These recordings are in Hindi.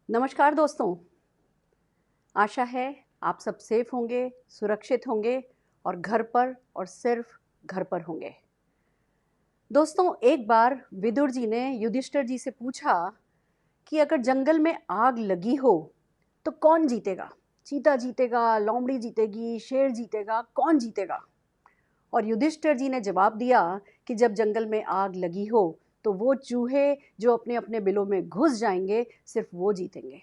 नमस्कार दोस्तों, आशा है आप सब सेफ होंगे, सुरक्षित होंगे और घर पर और सिर्फ घर पर होंगे। दोस्तों, एक बार विदुर जी ने युधिष्ठिर जी से पूछा कि अगर जंगल में आग लगी हो तो कौन जीतेगा? चीता जीतेगा, लोमड़ी जीतेगी, शेर जीतेगा, कौन जीतेगा? और युधिष्ठिर जी ने जवाब दिया कि जब जंगल में आग लगी हो तो वो चूहे जो अपने अपने बिलों में घुस जाएंगे, सिर्फ वो जीतेंगे।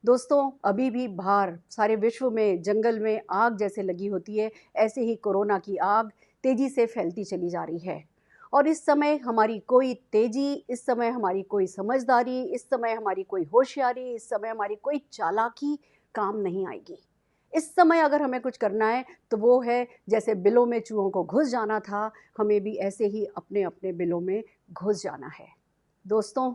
दोस्तों, अभी भी बाहर सारे विश्व में जंगल में आग जैसे लगी होती है, ऐसे ही कोरोना की आग तेजी से फैलती चली जा रही है। और इस समय हमारी कोई तेजी, इस समय हमारी कोई समझदारी, इस समय हमारी कोई होशियारी, इस समय हमारी कोई चालाकी काम नहीं आएगी। इस समय अगर हमें कुछ करना है तो वो है, जैसे बिलों में चूहों को घुस जाना था, हमें भी ऐसे ही अपने अपने बिलों में घुस जाना है। दोस्तों,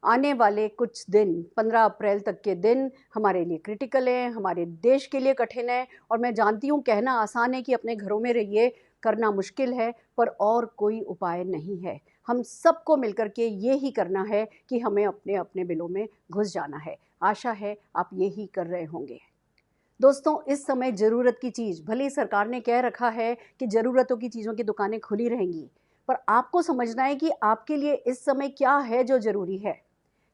आने वाले कुछ दिन, 15 अप्रैल तक के दिन हमारे लिए क्रिटिकल हैं, हमारे देश के लिए कठिन है। और मैं जानती हूँ कहना आसान है कि अपने घरों में रहिए, करना मुश्किल है, पर और कोई उपाय नहीं है। हम सबको मिलकर के ये ही करना है कि हमें अपने अपने बिलों में घुस जाना है। आशा है आप ये ही कर रहे होंगे। दोस्तों, इस समय ज़रूरत की चीज़, भले ही सरकार ने कह रखा है कि ज़रूरतों की चीज़ों की दुकानें खुली रहेंगी, पर आपको समझना है कि आपके लिए इस समय क्या है जो ज़रूरी है।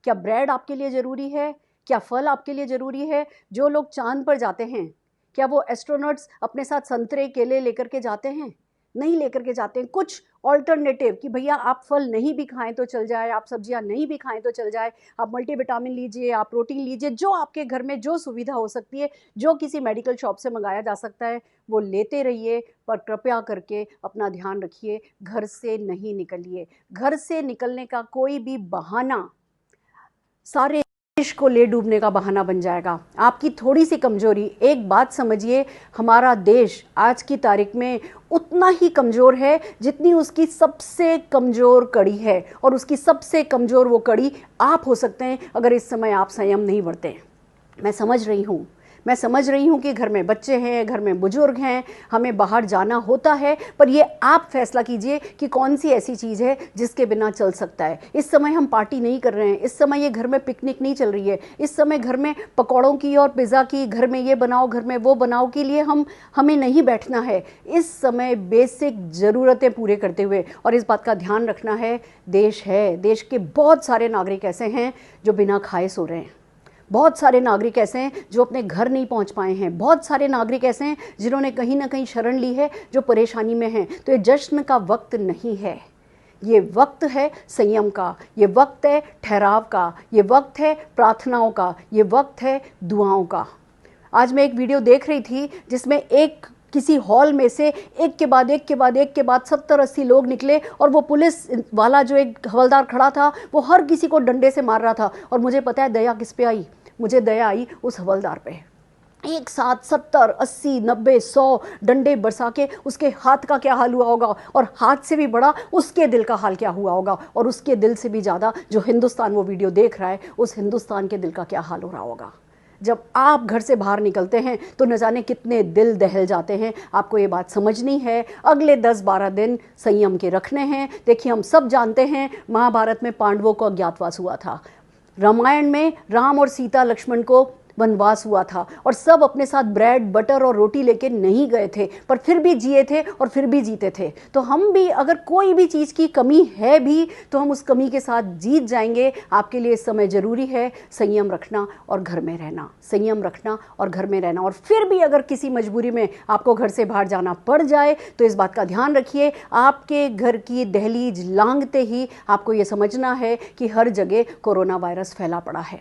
क्या ब्रेड आपके लिए ज़रूरी है? क्या फल आपके लिए ज़रूरी है? जो लोग चाँद पर जाते हैं, क्या वो एस्ट्रोनॉट्स अपने साथ संतरे, केले लेकर के जाते हैं? नहीं लेकर के जाते हैं। कुछ ऑल्टरनेटिव कि भैया आप फल नहीं भी खाएँ तो चल जाए, आप सब्जियाँ नहीं भी खाएँ तो चल जाए, आप मल्टीविटामिन लीजिए, आप प्रोटीन लीजिए, जो आपके घर में जो सुविधा हो सकती है, जो किसी मेडिकल शॉप से मंगाया जा सकता है, वो लेते रहिए। पर कृपया करके अपना ध्यान रखिए, घर से नहीं निकलिए। घर से निकलने का कोई भी बहाना सारे देश को ले डूबने का बहाना बन जाएगा। आपकी थोड़ी सी कमजोरी, एक बात समझिए, हमारा देश आज की तारीख में उतना ही कमज़ोर है जितनी उसकी सबसे कमज़ोर कड़ी है। और उसकी सबसे कमज़ोर वो कड़ी आप हो सकते हैं अगर इस समय आप संयम नहीं बरतें। मैं समझ रही हूँ कि घर में बच्चे हैं, घर में बुजुर्ग हैं, हमें बाहर जाना होता है, पर ये आप फैसला कीजिए कि कौन सी ऐसी चीज़ है जिसके बिना चल सकता है। इस समय हम पार्टी नहीं कर रहे हैं, इस समय ये घर में पिकनिक नहीं चल रही है, इस समय घर में पकौड़ों की और पिज़्ज़ा की, घर में ये बनाओ, घर में वो बनाओ के लिए हमें नहीं बैठना है। इस समय बेसिक ज़रूरतें पूरे करते हुए, और इस बात का ध्यान रखना है, देश के बहुत सारे नागरिक ऐसे हैं जो बिना खाए सो रहे हैं। बहुत सारे नागरिक ऐसे हैं जो अपने घर नहीं पहुंच पाए हैं। बहुत सारे नागरिक ऐसे हैं जिन्होंने कहीं ना कहीं शरण ली है, जो परेशानी में हैं। तो ये जश्न का वक्त नहीं है, ये वक्त है संयम का, ये वक्त है ठहराव का, ये वक्त है प्रार्थनाओं का, ये वक्त है दुआओं का। आज मैं एक वीडियो देख रही थी जिसमें किसी हॉल में से एक के बाद 70-80 लोग निकले, और वो पुलिस वाला जो एक हवलदार खड़ा था वो हर किसी को डंडे से मार रहा था। और मुझे पता है दया किस पे आई? मुझे दया आई उस हवलदार पे। एक साथ 70, 80, 90, 100 डंडे बरसा के उसके हाथ का क्या हाल हुआ होगा, और हाथ से भी बड़ा उसके दिल का हाल क्या हुआ होगा, और उसके दिल से भी ज़्यादा जो हिंदुस्तान वो वीडियो देख रहा है, उस हिंदुस्तान के दिल का क्या हाल हो रहा होगा। जब आप घर से बाहर निकलते हैं तो न जाने कितने दिल दहल जाते हैं। आपको ये बात समझनी है। अगले 10-12 दिन संयम के रखने हैं। देखिए, हम सब जानते हैं महाभारत में पांडवों को अज्ञातवास हुआ था, रामायण में राम और सीता लक्ष्मण को वनवास हुआ था, और सब अपने साथ ब्रेड बटर और रोटी लेके नहीं गए थे, पर फिर भी जिए थे और फिर भी जीते थे। तो हम भी अगर कोई भी चीज़ की कमी है भी तो हम उस कमी के साथ जीत जाएंगे। आपके लिए इस समय ज़रूरी है संयम रखना और घर में रहना, संयम रखना और घर में रहना। और फिर भी अगर किसी मजबूरी में आपको घर से बाहर जाना पड़ जाए तो इस बात का ध्यान रखिए, आपके घर की दहलीज लांघते ही आपको ये समझना है कि हर जगह कोरोना वायरस फैला पड़ा है।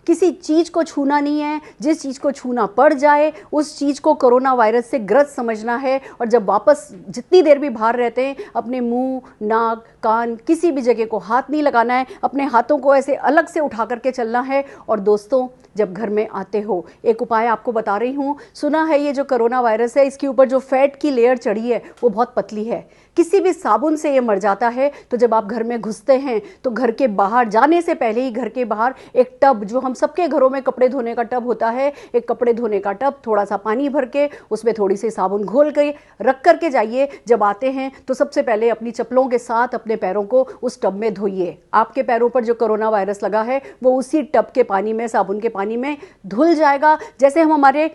किसी चीज़ को छूना नहीं है, जिस चीज़ को छूना पड़ जाए उस चीज़ को कोरोना वायरस से ग्रस्त समझना है। और जब वापस जितनी देर भी बाहर रहते हैं, अपने मुंह, नाक, कान, किसी भी जगह को हाथ नहीं लगाना है, अपने हाथों को ऐसे अलग से उठा करके चलना है। और दोस्तों, जब घर में आते हो, एक उपाय आपको बता रही हूँ। सुना है ये जो कोरोना वायरस है, इसके ऊपर जो फैट की लेयर चढ़ी है वो बहुत पतली है। किसी भी साबुन से ये मर जाता है। तो जब आप घर में घुसते हैं तो घर के बाहर जाने से पहले ही घर के बाहर एक टब, जो हम सबके घरों में कपड़े धोने का टब होता है, एक कपड़े धोने का टब, थोड़ा सा पानी भर के उसमें थोड़ी सी साबुन घोल के रख करके जाइए। जब आते हैं तो सबसे पहले अपनी चप्पलों के साथ अपने पैरों को उस टब में धोइए। आपके पैरों पर जो कोरोना वायरस लगा है वो उसी टब के पानी में, साबुन के पानी में धुल जाएगा। जैसे हम हमारे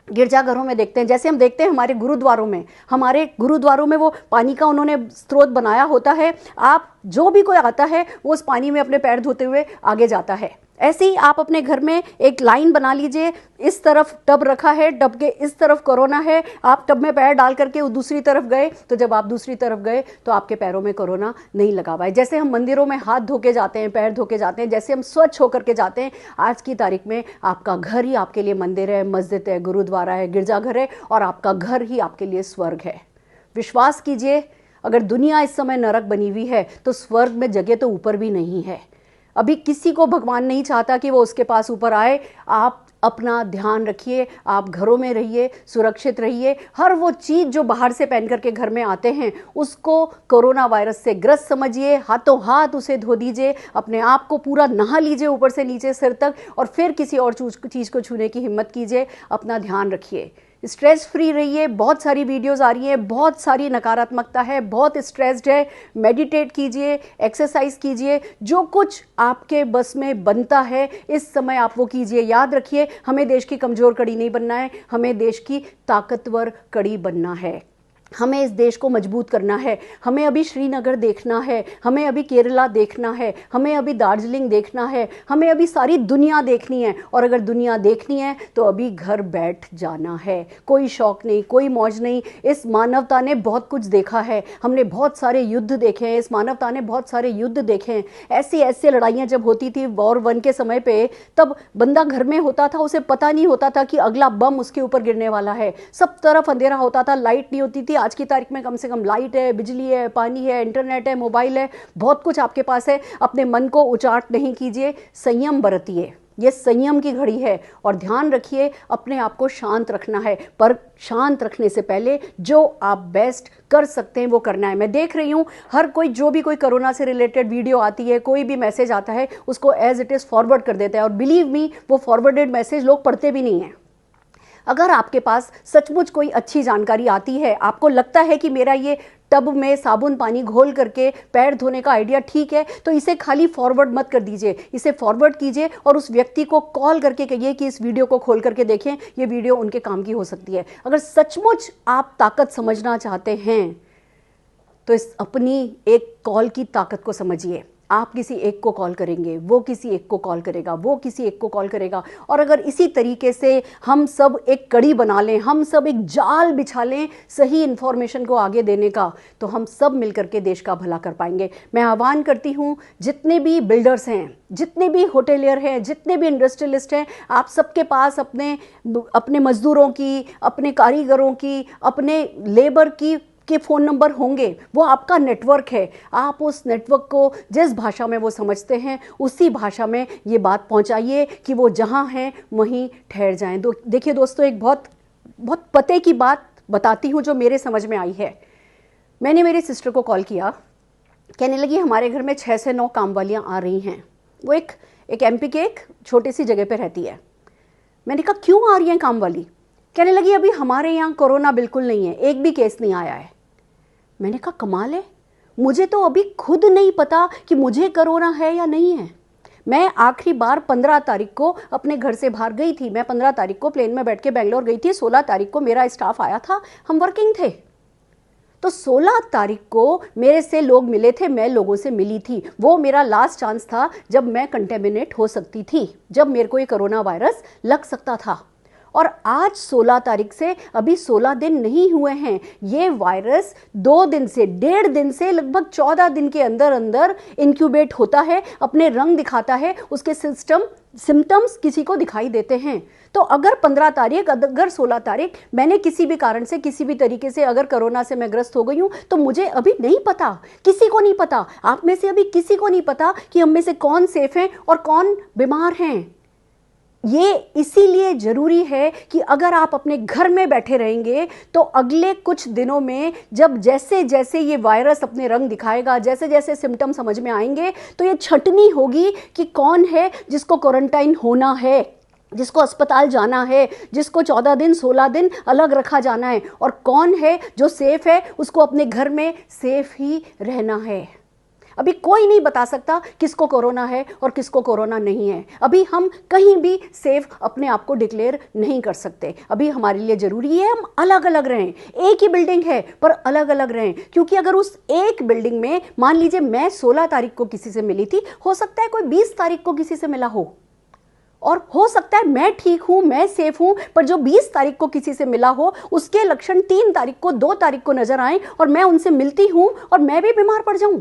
गिरजाघरों में देखते हैं, जैसे हम देखते हैं हमारे गुरुद्वारों में वो पानी का उन्होंने स्रोत बनाया होता है। आप जो भी कोई आता है वो उस पानी में अपने पैर धोते हुए आगे जाता है। ऐसे ही आप अपने घर में एक लाइन बना लीजिए, इस तरफ टब रखा है, टब के इस तरफ कोरोना है, आप टब में पैर डाल करके दूसरी तरफ गए, तो जब आप दूसरी तरफ गए तो आपके पैरों में कोरोना नहीं लगा हुआ है। जैसे हम मंदिरों में हाथ धो के जाते हैं, पैर धो के जाते हैं, जैसे हम स्वच्छ होकर के जाते हैं, आज की तारीख में आपका घर ही आपके लिए मंदिर है, मस्जिद है, गुरुद्वारा है, गिरजाघर है, और आपका घर ही आपके लिए स्वर्ग है। विश्वास कीजिए, अगर दुनिया इस समय नरक बनी हुई है तो स्वर्ग में जगह तो ऊपर भी नहीं है। अभी किसी को भगवान नहीं चाहता कि वो उसके पास ऊपर आए। आप अपना ध्यान रखिए, आप घरों में रहिए, सुरक्षित रहिए। हर वो चीज़ जो बाहर से पहन करके घर में आते हैं उसको कोरोना वायरस से ग्रस्त समझिए, हाथों हाथ उसे धो दीजिए, अपने आप को पूरा नहा लीजिए ऊपर से नीचे सिर तक, और फिर किसी और चीज़ को छूने की हिम्मत कीजिए। अपना ध्यान रखिए, स्ट्रेस फ्री रहिए। बहुत सारी वीडियोस आ रही हैं, बहुत सारी नकारात्मकता है, बहुत स्ट्रेस्ड है। मेडिटेट कीजिए, एक्सरसाइज कीजिए, जो कुछ आपके बस में बनता है इस समय आप वो कीजिए। याद रखिए, हमें देश की कमज़ोर कड़ी नहीं बनना है, हमें देश की ताकतवर कड़ी बनना है। हमें इस देश को मजबूत करना है। हमें अभी श्रीनगर देखना है, हमें अभी केरला देखना है, हमें अभी दार्जिलिंग देखना है, हमें अभी सारी दुनिया देखनी है। और अगर दुनिया देखनी है तो अभी घर बैठ जाना है। कोई शौक नहीं, कोई मौज नहीं। इस मानवता ने बहुत कुछ देखा है, हमने बहुत सारे युद्ध देखे हैं, इस मानवता ने बहुत सारे युद्ध देखे हैं। ऐसी लड़ाइयाँ जब होती थी वॉर 1 के समय पे, तब बंदा घर में होता था, उसे पता नहीं होता था कि अगला बम उसके ऊपर गिरने वाला है। सब तरफ अंधेरा होता था, लाइट नहीं होती थी। आज की तारीख में कम से कम लाइट है, बिजली है, पानी है, इंटरनेट है, मोबाइल है, बहुत कुछ आपके पास है। अपने मन को उचाट नहीं कीजिए, संयम बरतिए। ये संयम की घड़ी है। और ध्यान रखिए, अपने आप को शांत रखना है, पर शांत रखने से पहले जो आप बेस्ट कर सकते हैं वो करना है। मैं देख रही हूँ हर कोई, जो भी कोई कोरोना से रिलेटेड वीडियो आती है, कोई भी मैसेज आता है, उसको एज इट इज़ फॉरवर्ड कर देता है। और बिलीव मी, वो फॉरवर्डेड मैसेज लोग पढ़ते भी नहीं हैं। अगर आपके पास सचमुच कोई अच्छी जानकारी आती है, आपको लगता है कि मेरा ये टब में साबुन पानी घोल करके पैर धोने का आइडिया ठीक है, तो इसे खाली फॉरवर्ड मत कर दीजिए, इसे फॉरवर्ड कीजिए और उस व्यक्ति को कॉल करके कहिए कि इस वीडियो को खोल करके देखें, ये वीडियो उनके काम की हो सकती है। अगर सचमुच आप ताकत समझना चाहते हैं तो इस अपनी एक कॉल की ताकत को समझिए। आप किसी एक को कॉल करेंगे, वो किसी एक को कॉल करेगा, वो किसी एक को कॉल करेगा, और अगर इसी तरीके से हम सब एक कड़ी बना लें, हम सब एक जाल बिछा लें सही इन्फॉर्मेशन को आगे देने का, तो हम सब मिलकर के देश का भला कर पाएंगे। मैं आह्वान करती हूँ, जितने भी बिल्डर्स हैं, जितने भी होटेलियर हैं, जितने भी इंडस्ट्रियलिस्ट हैं, आप सबके पास अपने मजदूरों की, अपने कारीगरों की, अपने लेबर की के फ़ोन नंबर होंगे। वो आपका नेटवर्क है। आप उस नेटवर्क को जिस भाषा में वो समझते हैं उसी भाषा में ये बात पहुंचाइए कि वो जहां हैं वहीं ठहर जाएं। देखिए दोस्तों, एक बहुत बहुत पते की बात बताती हूँ जो मेरे समझ में आई है। मैंने मेरी सिस्टर को कॉल किया, कहने लगी हमारे घर में 6 से 9 काम वालियाँ आ रही हैं। वो एक MP के एक छोटी सी जगह पर रहती है। मैंने कहा क्यों आ रही हैं काम वाली? कहने लगी अभी हमारे यहाँ कोरोना बिल्कुल नहीं है, एक भी केस नहीं आया है। मैंने कहा कमाल है, मुझे तो अभी खुद नहीं पता कि मुझे कोरोना है या नहीं है। मैं आखिरी बार 15 तारीख को अपने घर से बाहर गई थी। मैं 15 तारीख को प्लेन में बैठ के बेंगलोर गई थी। 16 तारीख को मेरा स्टाफ आया था, हम वर्किंग थे। तो 16 तारीख को मेरे से लोग मिले थे, मैं लोगों से मिली थी। वो मेरा लास्ट चांस था जब मैं कंटेमिनेट हो सकती थी, जब मेरे को ये कोरोना वायरस लग सकता था। और आज 16 तारीख से अभी 16 दिन नहीं हुए हैं। ये वायरस 2 दिन से, 1.5 दिन से लगभग 14 दिन के अंदर अंदर इंक्यूबेट होता है, अपने रंग दिखाता है, उसके सिम्टम्स किसी को दिखाई देते हैं। तो अगर 15 तारीख, अगर 16 तारीख मैंने किसी भी कारण से, किसी भी तरीके से अगर कोरोना से मैं ग्रस्त हो गई हूँ, तो मुझे अभी नहीं पता, किसी को नहीं पता, आप में से अभी किसी को नहीं पता कि हम में से कौन सेफ हैं और कौन बीमार हैं। ये इसीलिए ज़रूरी है कि अगर आप अपने घर में बैठे रहेंगे तो अगले कुछ दिनों में जब जैसे जैसे ये वायरस अपने रंग दिखाएगा, जैसे जैसे सिम्टम समझ में आएंगे, तो ये छंटनी होगी कि कौन है जिसको क्वारंटाइन होना है, जिसको अस्पताल जाना है, जिसको 14 दिन 16 दिन अलग रखा जाना है, और कौन है जो सेफ है, उसको अपने घर में सेफ ही रहना है। अभी कोई नहीं बता सकता किसको कोरोना है और किसको कोरोना नहीं है। अभी हम कहीं भी सेफ अपने आप को डिक्लेयर नहीं कर सकते। अभी हमारे लिए ज़रूरी है हम अलग अलग रहें। एक ही बिल्डिंग है पर अलग अलग रहें, क्योंकि अगर उस एक बिल्डिंग में मान लीजिए मैं 16 तारीख को किसी से मिली थी, हो सकता है कोई 20 तारीख को किसी से मिला हो, और हो सकता है मैं ठीक हूं, मैं सेफ हूं, पर जो 20 तारीख को किसी से मिला हो उसके लक्षण 3 तारीख को 2 तारीख को नजर आए और मैं उनसे मिलती हूं और मैं भी बीमार पड़ जाऊं।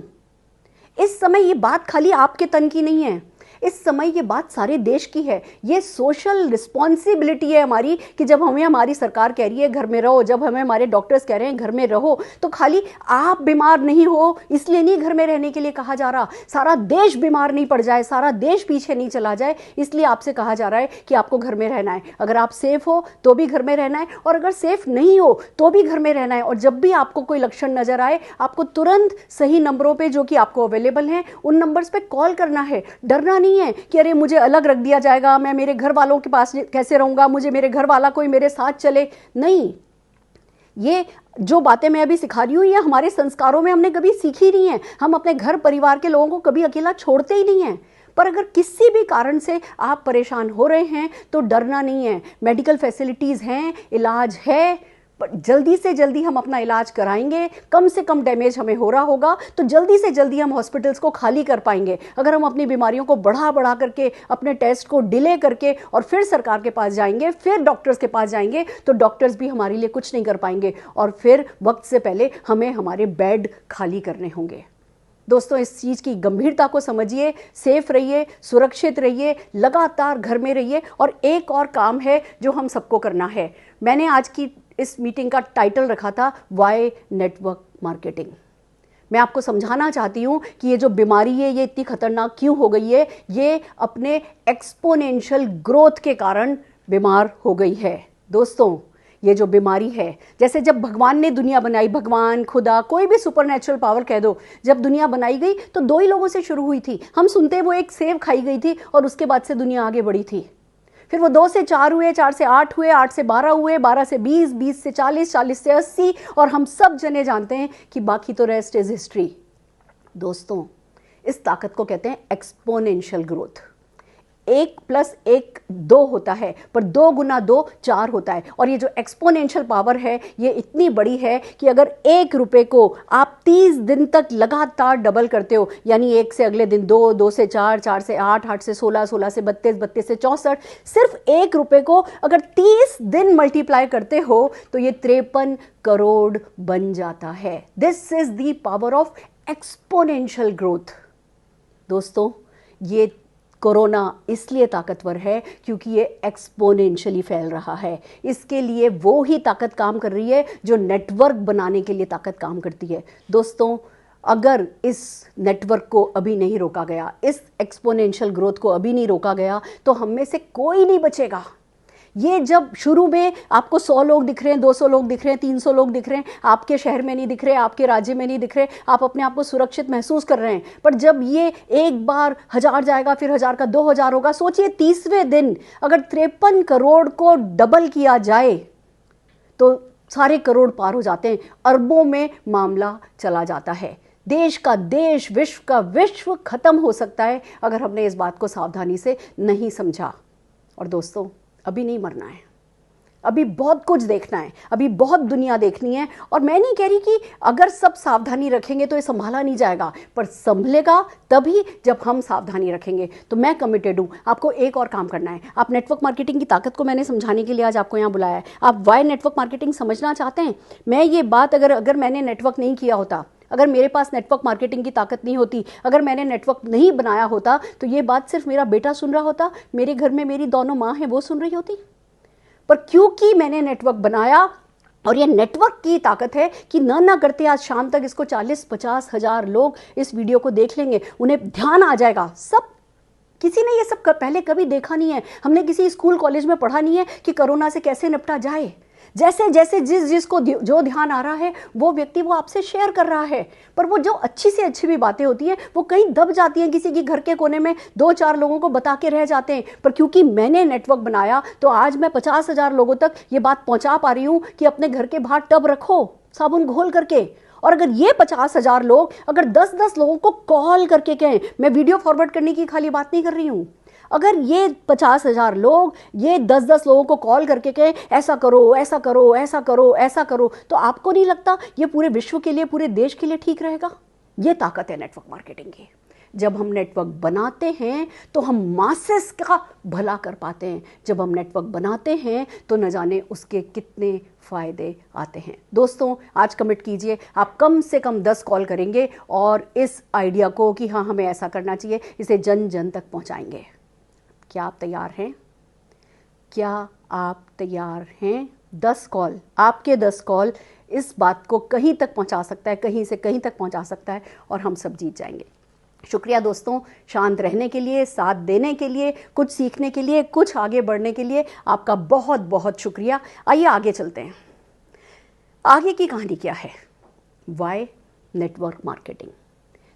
इस समय ये बात खाली आपके तन की नहीं है, इस समय ये बात सारे देश की है। ये सोशल रिस्पॉन्सिबिलिटी है हमारी कि जब हमें हमारी सरकार कह रही है घर में रहो, जब हमें हमारे डॉक्टर्स कह रहे हैं घर में रहो, तो खाली आप बीमार नहीं हो इसलिए नहीं घर में रहने के लिए कहा जा रहा। सारा देश बीमार नहीं पड़ जाए, सारा देश पीछे नहीं चला जाए, इसलिए आपसे कहा जा रहा है कि आपको घर में रहना है। अगर आप सेफ हो तो भी घर में रहना है, और अगर सेफ नहीं हो तो भी घर में रहना है। और जब भी आपको कोई लक्षण नजर आए, आपको तुरंत सही नंबरों पे जो कि आपको अवेलेबल हैं उन नंबर्स पे कॉल करना है। डरना नहीं है कि अरे मुझे अलग रख दिया जाएगा, मैं मेरे घर वालों के पास कैसे रहूंगा, मुझे मेरे घर वाला कोई मेरे साथ चले। नहीं, ये जो बातें मैं अभी सिखा रही हूं ये हमारे संस्कारों में हमने कभी सीखी नहीं है। हम अपने घर परिवार के लोगों को कभी अकेला छोड़ते ही नहीं हैं। पर अगर किसी भी कारण से आप परेशान हो रहे हैं तो डरना नहीं है। मेडिकल फैसिलिटीज हैं, इलाज है, पर जल्दी से जल्दी हम अपना इलाज कराएंगे, कम से कम डैमेज हमें हो रहा होगा तो जल्दी से जल्दी हम हॉस्पिटल्स को खाली कर पाएंगे। अगर हम अपनी बीमारियों को बढ़ा करके, अपने टेस्ट को डिले करके और फिर सरकार के पास जाएंगे, फिर डॉक्टर्स के पास जाएंगे, तो डॉक्टर्स भी हमारे लिए कुछ नहीं कर पाएंगे और फिर वक्त से पहले हमें हमारे बेड खाली करने होंगे। दोस्तों, इस चीज़ की गंभीरता को समझिए, सेफ रहिए, सुरक्षित रहिए, लगातार घर में रहिए। और एक और काम है जो हम सबको करना है। मैंने आज की इस मीटिंग का टाइटल रखा था वाई नेटवर्क मार्केटिंग। मैं आपको समझाना चाहती हूँ कि ये जो बीमारी है ये इतनी खतरनाक क्यों हो गई है। ये अपने एक्सपोनेंशियल ग्रोथ के कारण बीमार हो गई है। दोस्तों, ये जो बीमारी है, जैसे जब भगवान ने दुनिया बनाई, भगवान, खुदा, कोई भी सुपरनेचुरल पावर कह दो, जब दुनिया बनाई गई तो 2 ही लोगों से शुरू हुई थी। हम सुनते वो एक सेब खाई गई थी और उसके बाद से दुनिया आगे बढ़ी थी। फिर वो 2 से 4 हुए, 4 से 8 हुए, 8 से 12 हुए, 12 से 20, 20 से 40, 40 से 80, और हम सब जने जानते हैं कि बाकी तो रेस्ट इज हिस्ट्री। दोस्तों, इस ताकत को कहते हैं एक्सपोनेंशियल ग्रोथ। 1 + 1 2 होता है, पर 2 × 2 4 होता है। और ये जो एक्सपोनेंशियल पावर है ये इतनी बड़ी है कि अगर 1 रुपए को आप 30 दिन तक लगातार डबल करते हो, यानी 1 से अगले दिन 2, 2 से 4, 4 से 8, 8 से 16, 16 से 32, 32 से 64, सिर्फ 1 रुपए को अगर 30 दिन मल्टीप्लाई करते हो तो ये 53 करोड़ बन जाता है। This is the power of exponential growth. दोस्तों, ये कोरोना इसलिए ताकतवर है क्योंकि ये एक्सपोनेंशियली फैल रहा है। इसके लिए वो ही ताकत काम कर रही है जो नेटवर्क बनाने के लिए ताकत काम करती है। दोस्तों, अगर इस नेटवर्क को अभी नहीं रोका गया, इस एक्सपोनेंशियल ग्रोथ को अभी नहीं रोका गया, तो हम में से कोई नहीं बचेगा। ये जब शुरू में आपको 100 लोग दिख रहे हैं, 200 लोग दिख रहे हैं, 300 लोग दिख रहे हैं, आपके शहर में नहीं दिख रहे, आपके राज्य में नहीं दिख रहे, आप अपने आप को सुरक्षित महसूस कर रहे हैं, पर जब ये एक बार 1000 जाएगा, फिर 1000 का 2000 होगा, सोचिए 30वें दिन अगर 53 करोड़ को डबल किया जाए तो सारे करोड़ पार हो जाते हैं, अरबों में मामला चला जाता है। देश का देश, विश्व का विश्व खत्म हो सकता है अगर हमने इस बात को सावधानी से नहीं समझा। और दोस्तों, अभी नहीं मरना है, अभी बहुत कुछ देखना है, अभी बहुत दुनिया देखनी है। और मैं नहीं कह रही कि अगर सब सावधानी रखेंगे तो ये संभाला नहीं जाएगा, पर संभलेगा तभी जब हम सावधानी रखेंगे। तो मैं कमिटेड हूँ, आपको एक और काम करना है। आप नेटवर्क मार्केटिंग की ताकत को मैंने समझाने के लिए आज आपको यहाँ बुलाया है। आप वाई नेटवर्क मार्केटिंग समझना चाहते हैं। मैं ये बात अगर मैंने नेटवर्क नहीं किया होता, अगर मेरे पास नेटवर्क मार्केटिंग की ताकत नहीं होती, अगर मैंने नेटवर्क नहीं बनाया होता, तो ये बात सिर्फ मेरा बेटा सुन रहा होता, मेरे घर में मेरी दोनों माँ हैं वो सुन रही होती। पर क्योंकि मैंने नेटवर्क बनाया, और ये नेटवर्क की ताकत है कि ना करते आज शाम तक इसको 40-50 हज़ार लोग इस वीडियो को देख लेंगे, उन्हें ध्यान आ जाएगा, सब किसी ने ये सब पहले कभी देखा नहीं है। हमने किसी स्कूल कॉलेज में पढ़ा नहीं है कि कोरोना से कैसे निपटा जाए। जैसे जैसे जिसको जो ध्यान आ रहा है वो व्यक्ति वो आपसे शेयर कर रहा है, पर वो जो अच्छी से अच्छी भी बातें होती हैं वो कहीं दब जाती हैं, किसी की घर के कोने में 2-4 लोगों को बता के रह जाते हैं। पर क्योंकि मैंने नेटवर्क बनाया तो आज मैं 50,000 लोगों तक ये बात पहुंचा पा रही हूं कि अपने घर के बाहर टब रखो साबुन घोल करके। और अगर ये 50,000 लोग अगर 10-10 लोगों को कॉल करके कहें, मैं वीडियो फॉरवर्ड करने की खाली बात नहीं कर रही हूं, अगर ये 50,000 लोग ये 10-10 लोगों को कॉल करके कहें ऐसा करो ऐसा करो ऐसा करो ऐसा करो, तो आपको नहीं लगता ये पूरे विश्व के लिए, पूरे देश के लिए ठीक रहेगा? ये ताकत है नेटवर्क मार्केटिंग की। जब हम नेटवर्क बनाते हैं तो हम मासेस का भला कर पाते हैं। जब हम नेटवर्क बनाते हैं तो न जाने उसके कितने फ़ायदे आते हैं। दोस्तों, आज कमिट कीजिए, आप कम से कम 10 कॉल करेंगे और इस आइडिया को कि हाँ हमें ऐसा करना चाहिए, इसे जन जन तक पहुंचाएंगे। क्या आप तैयार हैं? क्या आप तैयार हैं? 10 कॉल, आपके 10 कॉल इस बात को कहीं तक पहुंचा सकता है, कहीं से कहीं तक पहुंचा सकता है और हम सब जीत जाएंगे। शुक्रिया दोस्तों, शांत रहने के लिए, साथ देने के लिए, कुछ सीखने के लिए, कुछ आगे बढ़ने के लिए आपका बहुत बहुत शुक्रिया। आइए आगे चलते हैं। आगे की कहानी क्या है? Why network marketing.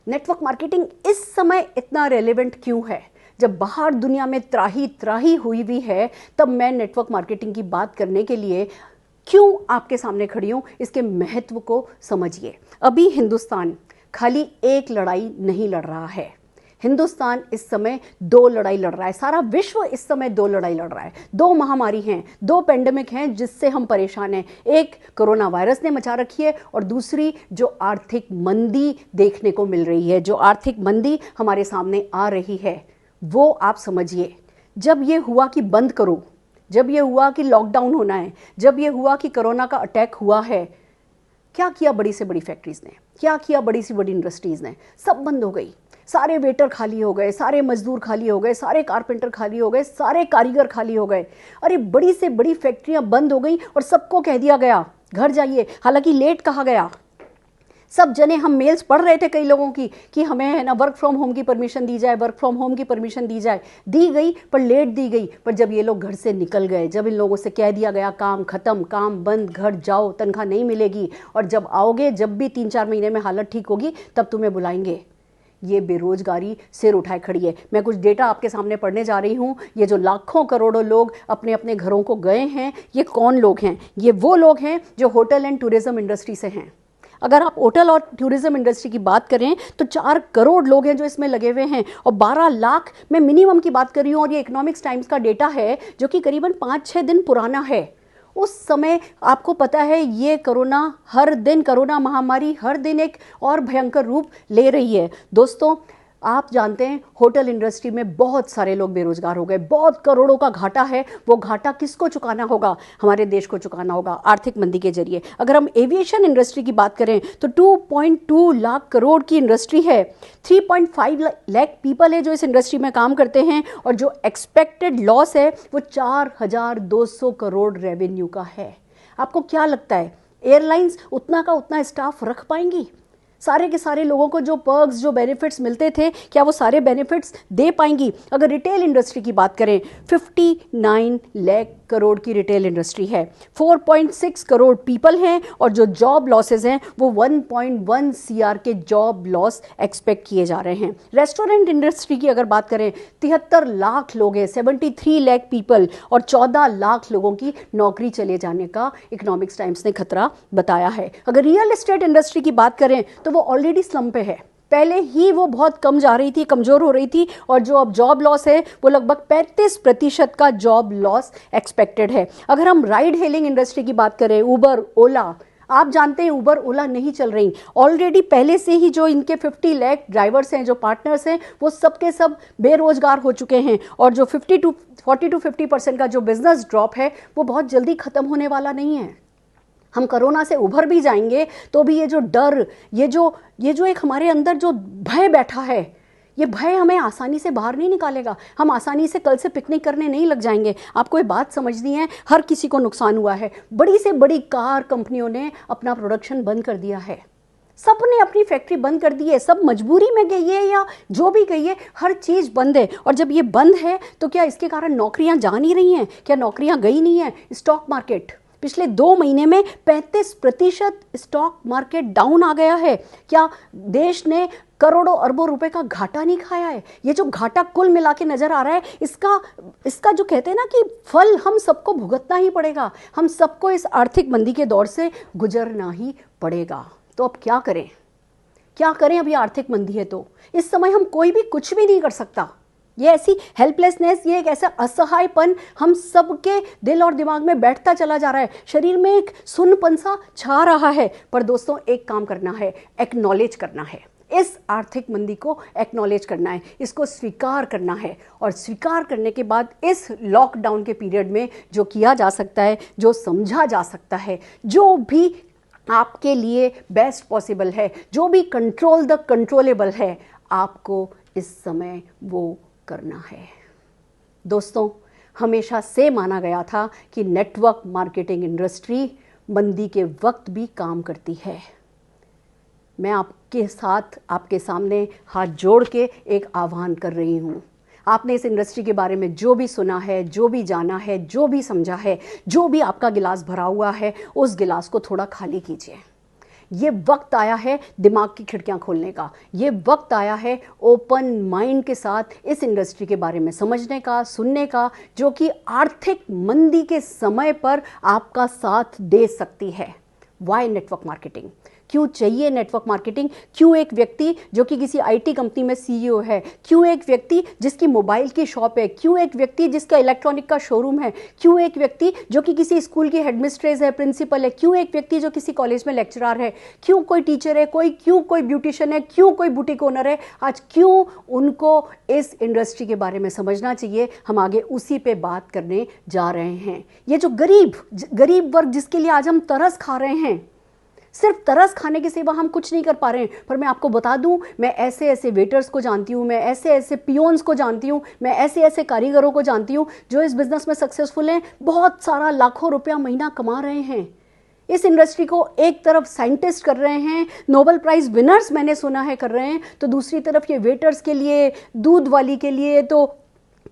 Network marketing इस समय इतना रेलेवेंट क्यों है? जब बाहर दुनिया में त्राही त्राही हुई है, तब मैं नेटवर्क मार्केटिंग की बात करने के लिए क्यों आपके सामने खड़ी हूं, इसके महत्व को समझिए। अभी हिंदुस्तान खाली एक लड़ाई नहीं लड़ रहा है, हिंदुस्तान इस समय 2 लड़ाई लड़ रहा है। सारा विश्व इस समय 2 लड़ाई लड़ रहा है। 2 महामारी हैं, 2 पेंडेमिक हैं जिससे हम परेशान हैं। एक कोरोना वायरस ने मचा रखी है और दूसरी जो आर्थिक मंदी देखने को मिल रही है, जो आर्थिक मंदी हमारे सामने आ रही है, वो आप समझिए। जब ये हुआ कि बंद करो, जब ये हुआ कि लॉकडाउन होना है, जब ये हुआ कि कोरोना का अटैक हुआ है, क्या किया बड़ी से बड़ी फैक्ट्रीज ने, क्या किया बड़ी से बड़ी इंडस्ट्रीज ने? सब बंद हो गई। सारे वेटर खाली हो गए, सारे मजदूर खाली हो गए, सारे कारपेंटर खाली हो गए, सारे कारीगर खाली हो गए। अरे बड़ी से बड़ी फैक्ट्रियां बंद हो गई और सबको कह दिया गया घर जाइए। हालांकि लेट कहा गया, सब जने हम मेल्स पढ़ रहे थे कई लोगों की कि हमें है ना वर्क फ्रॉम होम की परमिशन दी जाए, वर्क फ्रॉम होम की परमिशन दी जाए। दी गई पर लेट दी गई। पर जब ये लोग घर से निकल गए, जब इन लोगों से कह दिया गया काम खत्म, काम बंद, घर जाओ, तनख्वाह नहीं मिलेगी और जब आओगे, जब भी 3-4 महीने में हालत ठीक होगी तब तुम्हें बुलाएंगे, ये बेरोजगारी सिर उठाए खड़ी है। मैं कुछ डेटा आपके सामने पढ़ने जा रही हूँ। ये जो लाखों करोड़ों लोग अपने अपने घरों को गए हैं, ये कौन लोग हैं? ये वो लोग हैं जो होटल एंड टूरिज्म इंडस्ट्री से हैं। अगर आप होटल और टूरिज्म इंडस्ट्री की बात करें तो 4 करोड़ लोग हैं जो इसमें लगे हुए हैं और 12 लाख मैं मिनिमम की बात कर रही हूँ। और ये इकोनॉमिक्स टाइम्स का डेटा है जो कि करीबन 5-6 दिन पुराना है। उस समय आपको पता है ये कोरोना, हर दिन कोरोना महामारी हर दिन एक और भयंकर रूप ले रही है। दोस्तों, आप जानते हैं होटल इंडस्ट्री में बहुत सारे लोग बेरोजगार हो गए, बहुत करोड़ों का घाटा है। वो घाटा किसको चुकाना होगा? हमारे देश को चुकाना होगा आर्थिक मंदी के जरिए। अगर हम एविएशन इंडस्ट्री की बात करें तो 2.2 लाख करोड़ की इंडस्ट्री है, 3.5 लाख पीपल है जो इस इंडस्ट्री में काम करते हैं और जो एक्सपेक्टेड लॉस है वो 4,200 करोड़ रेवेन्यू का है। आपको क्या लगता है एयरलाइंस उतना का उतना स्टाफ रख पाएंगी? सारे के सारे लोगों को जो पर्क्स, जो बेनिफिट्स मिलते थे, क्या वो सारे बेनिफिट्स दे पाएंगी? अगर रिटेल इंडस्ट्री की बात करें, 59 लाख करोड़ की रिटेल इंडस्ट्री है, 4.6 करोड़ पीपल हैं और जो जॉब लॉसेज हैं वो 1.1 CR के जॉब लॉस एक्सपेक्ट किए जा रहे हैं। रेस्टोरेंट इंडस्ट्री की अगर बात करें, 73 लाख लोग हैं, 73 लाख पीपल, और 14 लाख लोगों की नौकरी चले जाने का इकोनॉमिक्स टाइम्स ने खतरा बताया है। अगर रियल एस्टेट इंडस्ट्री की बात करें तो वो ऑलरेडी स्लम पे है, पहले ही वो बहुत कम जा रही थी, कमजोर हो रही थी, और जो अब जॉब लॉस है वो लगभग 35% का जॉब लॉस एक्सपेक्टेड है। अगर हम राइड हेलिंग इंडस्ट्री की बात करें, उबर, ओला, आप जानते हैं उबर, ओला नहीं चल रही ऑलरेडी। पहले से ही जो इनके 50 लाख ड्राइवर्स हैं, जो पार्टनर्स हैं, वो सब के सब बेरोजगार हो चुके हैं और जो 40-50% का जो बिजनेस ड्रॉप है वो बहुत जल्दी खत्म होने वाला नहीं है। हम कोरोना से उभर भी जाएंगे तो भी ये जो डर, ये जो एक हमारे अंदर जो भय बैठा है, ये भय हमें आसानी से बाहर नहीं निकालेगा। हम आसानी से कल से पिकनिक करने नहीं लग जाएंगे। आपको ये बात समझनी है, हर किसी को नुकसान हुआ है। बड़ी से बड़ी कार कंपनियों ने अपना प्रोडक्शन बंद कर दिया है। सबने अपनी फैक्ट्री बंद कर दी है, सब मजबूरी में गई है या जो भी गई है, हर चीज़ बंद है। और जब ये बंद है तो क्या इसके कारण नौकरियां जा नहीं रही हैं? क्या नौकरियां गई नहीं हैं? स्टॉक मार्केट पिछले 2 महीने में 35% स्टॉक मार्केट डाउन आ गया है। क्या देश ने करोड़ों अरबों रुपए का घाटा नहीं खाया है? ये जो घाटा कुल मिला के नजर आ रहा है, इसका जो कहते हैं ना कि फल हम सबको भुगतना ही पड़ेगा, हम सबको इस आर्थिक मंदी के दौर से गुजरना ही पड़ेगा। तो अब क्या करें, क्या करें? अब ये आर्थिक मंदी है तो इस समय हम कोई भी कुछ भी नहीं कर सकता। ये ऐसी हेल्पलेसनेस, ये एक ऐसा असहायपन हम सबके दिल और दिमाग में बैठता चला जा रहा है, शरीर में एक सुन्नपन सा छा रहा है। पर दोस्तों एक काम करना है, एक्नॉलेज करना है, इस आर्थिक मंदी को एक्नॉलेज करना है, इसको स्वीकार करना है। और स्वीकार करने के बाद इस लॉकडाउन के पीरियड में जो किया जा सकता है, जो समझा जा सकता है, जो भी आपके लिए बेस्ट पॉसिबल है, जो भी कंट्रोल द कंट्रोलेबल है, आपको इस समय वो करना है। दोस्तों हमेशा से माना गया था कि नेटवर्क मार्केटिंग इंडस्ट्री मंदी के वक्त भी काम करती है। मैं आपके साथ, आपके सामने हाथ जोड़ के एक आह्वान कर रही हूँ। आपने इस इंडस्ट्री के बारे में जो भी सुना है, जो भी जाना है, जो भी समझा है, जो भी आपका गिलास भरा हुआ है, उस गिलास को थोड़ा खाली कीजिए। ये वक्त आया है दिमाग की खिड़कियां खोलने का, ये वक्त आया है ओपन माइंड के साथ इस इंडस्ट्री के बारे में समझने का, सुनने का, जो कि आर्थिक मंदी के समय पर आपका साथ दे सकती है। Why network marketing? क्यों चाहिए नेटवर्क मार्केटिंग? क्यों एक व्यक्ति जो कि किसी आईटी कंपनी में सीईओ है, क्यों एक व्यक्ति जिसकी मोबाइल की शॉप है, क्यों एक व्यक्ति जिसका इलेक्ट्रॉनिक का शोरूम है, क्यों एक व्यक्ति जो कि किसी स्कूल की हेडमिस्ट्रेस है, प्रिंसिपल है, क्यों एक व्यक्ति जो किसी कॉलेज में लेक्चरर है, क्यों कोई टीचर है, क्यों कोई ब्यूटिशियन है, क्यों कोई बुटीक ओनर है, आज क्यों उनको इस इंडस्ट्री के बारे में समझना चाहिए? हम आगे उसी पे बात करने जा रहे हैं। ये जो गरीब वर्ग जिसके लिए आज हम तरस खा रहे हैं, सिर्फ तरस खाने के सिवा हम कुछ नहीं कर पा रहे हैं। पर मैं आपको बता दूं, मैं ऐसे ऐसे वेटर्स को जानती हूं, मैं ऐसे ऐसे पियोन्स को जानती हूं, मैं ऐसे ऐसे कारीगरों को जानती हूं जो इस बिजनेस में सक्सेसफुल हैं, बहुत सारा लाखों रुपया महीना कमा रहे हैं। इस इंडस्ट्री को एक तरफ साइंटिस्ट कर रहे हैं, नोबेल प्राइज विनर्स मैंने सुना है कर रहे हैं, तो दूसरी तरफ ये वेटर्स के लिए, दूध वाली के लिए, तो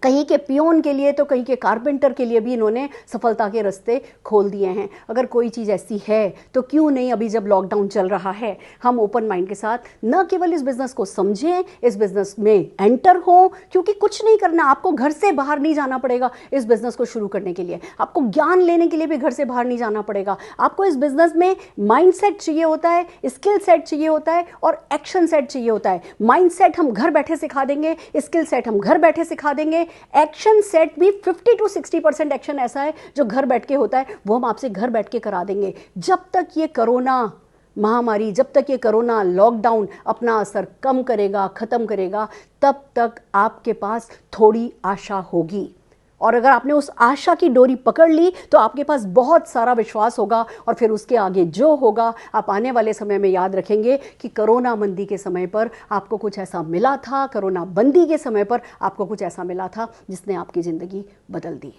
कहीं के पियोन के लिए, तो कहीं के कारपेंटर के लिए भी इन्होंने सफलता के रास्ते खोल दिए हैं। अगर कोई चीज़ ऐसी है तो क्यों नहीं अभी जब लॉकडाउन चल रहा है, हम ओपन माइंड के साथ न केवल इस बिज़नेस को समझें, इस बिज़नेस में एंटर हो, क्योंकि कुछ नहीं करना, आपको घर से बाहर नहीं जाना पड़ेगा इस बिज़नेस को शुरू करने के लिए, आपको ज्ञान लेने के लिए भी घर से बाहर नहीं जाना पड़ेगा। आपको इस बिज़नेस में माइंड सेट चाहिए होता है, स्किल सेट चाहिए होता है और एक्शन सेट चाहिए होता है। माइंड सेट हम घर बैठे सिखा देंगे, स्किल सेट हम घर बैठे सिखा देंगे, एक्शन सेट भी 50 to 60% एक्शन ऐसा है जो घर बैठ के होता है, वो हम आपसे घर बैठ के करा देंगे। जब तक ये कोरोना महामारी, जब तक ये कोरोना लॉकडाउन अपना असर कम करेगा, खत्म करेगा, तब तक आपके पास थोड़ी आशा होगी। और अगर आपने उस आशा की डोरी पकड़ ली तो आपके पास बहुत सारा विश्वास होगा, और फिर उसके आगे जो होगा आप आने वाले समय में याद रखेंगे कि कोरोना मंदी के समय पर आपको कुछ ऐसा मिला था, कोरोना बंदी के समय पर आपको कुछ ऐसा मिला था जिसने आपकी ज़िंदगी बदल दी।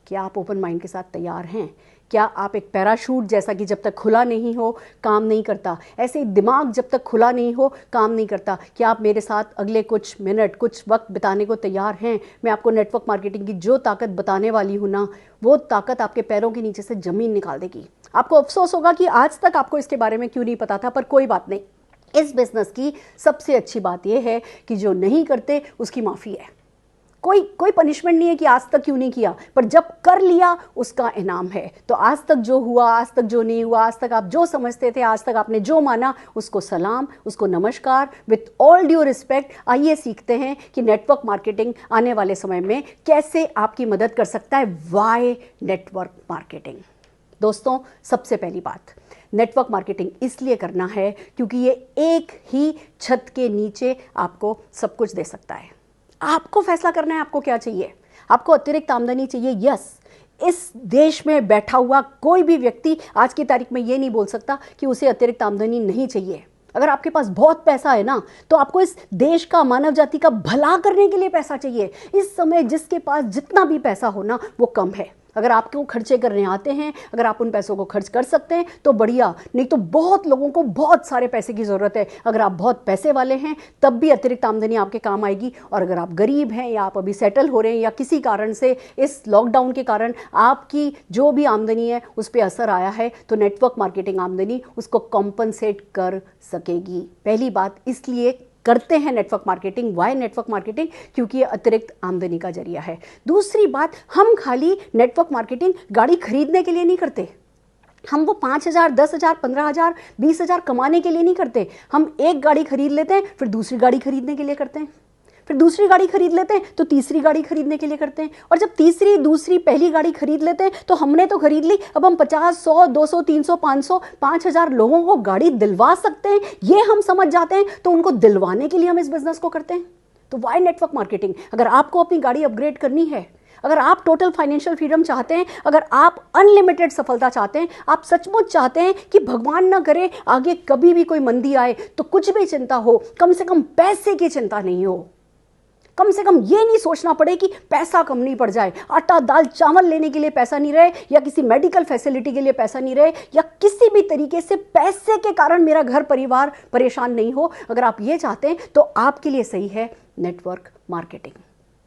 क्या आप ओपन माइंड के साथ तैयार हैं? क्या आप एक पैराशूट जैसा कि जब तक खुला नहीं हो काम नहीं करता, ऐसे ही दिमाग जब तक खुला नहीं हो काम नहीं करता, क्या आप मेरे साथ अगले कुछ मिनट, कुछ वक्त बिताने को तैयार हैं? मैं आपको नेटवर्क मार्केटिंग की जो ताकत बताने वाली हूँ ना, वो ताकत आपके पैरों के नीचे से ज़मीन निकाल देगी। आपको अफसोस होगा कि आज तक आपको इसके बारे में क्यों नहीं पता था, पर कोई बात नहीं। इस बिज़नेस की सबसे अच्छी बात यह है कि जो नहीं करते उसकी माफ़ी है। कोई पनिशमेंट नहीं है कि आज तक क्यों नहीं किया, पर जब कर लिया उसका इनाम है। तो आज तक जो हुआ, आज तक जो नहीं हुआ, आज तक आप जो समझते थे, आज तक आपने जो माना, उसको सलाम, उसको नमस्कार, विथ ऑल ड्यू रिस्पेक्ट। आइए सीखते हैं कि नेटवर्क मार्केटिंग आने वाले समय में कैसे आपकी मदद कर सकता है। Why network marketing? दोस्तों सबसे पहली बात, नेटवर्क मार्केटिंग इसलिए करना है क्योंकि ये एक ही छत के नीचे आपको सब कुछ दे सकता है। आपको फैसला करना है आपको क्या चाहिए। आपको अतिरिक्त आमदनी चाहिए? यस। इस देश में बैठा हुआ कोई भी व्यक्ति आज की तारीख में ये नहीं बोल सकता कि उसे अतिरिक्त आमदनी नहीं चाहिए। अगर आपके पास बहुत पैसा है ना, तो आपको इस देश का, मानव जाति का भला करने के लिए पैसा चाहिए। इस समय जिसके पास जितना भी पैसा हो ना, वो कम है। अगर आपको खर्चे करने आते हैं, अगर आप उन पैसों को खर्च कर सकते हैं तो बढ़िया, नहीं तो बहुत लोगों को बहुत सारे पैसे की ज़रूरत है। अगर आप बहुत पैसे वाले हैं तब भी अतिरिक्त आमदनी आपके काम आएगी, और अगर आप गरीब हैं या आप अभी सेटल हो रहे हैं या किसी कारण से इस लॉकडाउन के कारण आपकी जो भी आमदनी है उस पर असर आया है, तो नेटवर्क मार्केटिंग आमदनी उसको कॉम्पनसेट कर सकेगी। पहली बात इसलिए करते हैं network marketing. Why network marketing? क्योंकि ये अतिरिक्त आमदनी का जरिया है। दूसरी बात, हम खाली नेटवर्क मार्केटिंग गाड़ी खरीदने के लिए नहीं करते, हम वो 5,000, 10,000, 15,000, 20,000 कमाने के लिए नहीं करते। हम एक गाड़ी खरीद लेते हैं, फिर दूसरी गाड़ी खरीदने के लिए करते हैं, फिर दूसरी गाड़ी खरीद लेते हैं तो तीसरी गाड़ी खरीदने के लिए करते हैं, और जब तीसरी, दूसरी, पहली गाड़ी खरीद लेते हैं तो हमने तो खरीद ली, अब हम 50, 100, 200, 300, 500, 5,000 लोगों को गाड़ी दिलवा सकते हैं, ये हम समझ जाते हैं, तो उनको दिलवाने के लिए हम इस बिजनेस को करते हैं। तो वाई नेटवर्क मार्केटिंग? अगर आपको अपनी गाड़ी अपग्रेड करनी है, अगर आप टोटल फाइनेंशियल फ्रीडम चाहते हैं, अगर आप अनलिमिटेड सफलता चाहते हैं, आप सचमुच चाहते हैं कि भगवान ना करे आगे कभी भी कोई मंदी आए तो कुछ भी चिंता हो, कम से कम पैसे की चिंता नहीं हो, कम से कम ये नहीं सोचना पड़े कि पैसा कम नहीं पड़ जाए, आटा दाल चावल लेने के लिए पैसा नहीं रहे, या किसी मेडिकल फैसिलिटी के लिए पैसा नहीं रहे, या किसी भी तरीके से पैसे के कारण मेरा घर परिवार परेशान नहीं हो। अगर आप ये चाहते हैं तो आपके लिए सही है नेटवर्क मार्केटिंग।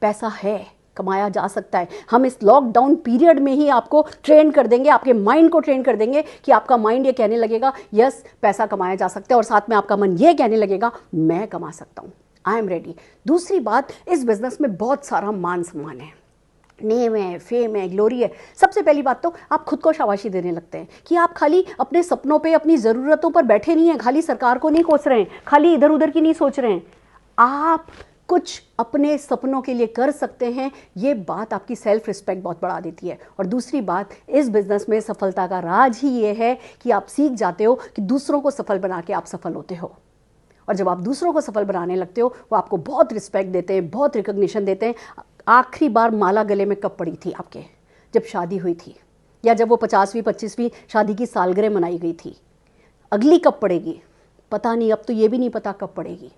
पैसा है, कमाया जा सकता है। हम इस लॉकडाउन पीरियड में ही आपको ट्रेन कर देंगे, आपके माइंड को ट्रेन कर देंगे कि आपका माइंड ये कहने लगेगा यस पैसा कमाया जा सकता है, और साथ में आपका मन ये कहने लगेगा मैं कमा सकता हूँ, आई एम रेडी। दूसरी बात, इस बिजनेस में बहुत सारा मान सम्मान है, नेम है, फेम है, ग्लोरी है। सबसे पहली बात तो आप खुद को शाबाशी देने लगते हैं कि आप खाली अपने सपनों पे, अपनी ज़रूरतों पर बैठे नहीं हैं, खाली सरकार को नहीं कोस रहे हैं, खाली इधर उधर की नहीं सोच रहे हैं, आप कुछ अपने सपनों के लिए कर सकते हैं। ये बात आपकी सेल्फ रिस्पेक्ट बहुत बढ़ा देती है। और दूसरी बात, इस बिजनेस में सफलता का राज ही ये है कि आप सीख जाते हो कि दूसरों को सफल बना के आप सफल होते हो, और जब आप दूसरों को सफल बनाने लगते हो वो आपको बहुत रिस्पेक्ट देते हैं, बहुत रिकॉग्निशन देते हैं। आखिरी बार माला गले में कब पड़ी थी आपके? जब शादी हुई थी, या जब वो 50वीं 25वीं शादी की सालगिरह मनाई गई थी। अगली कब पड़ेगी पता नहीं, अब तो ये भी नहीं पता कब पड़ेगी।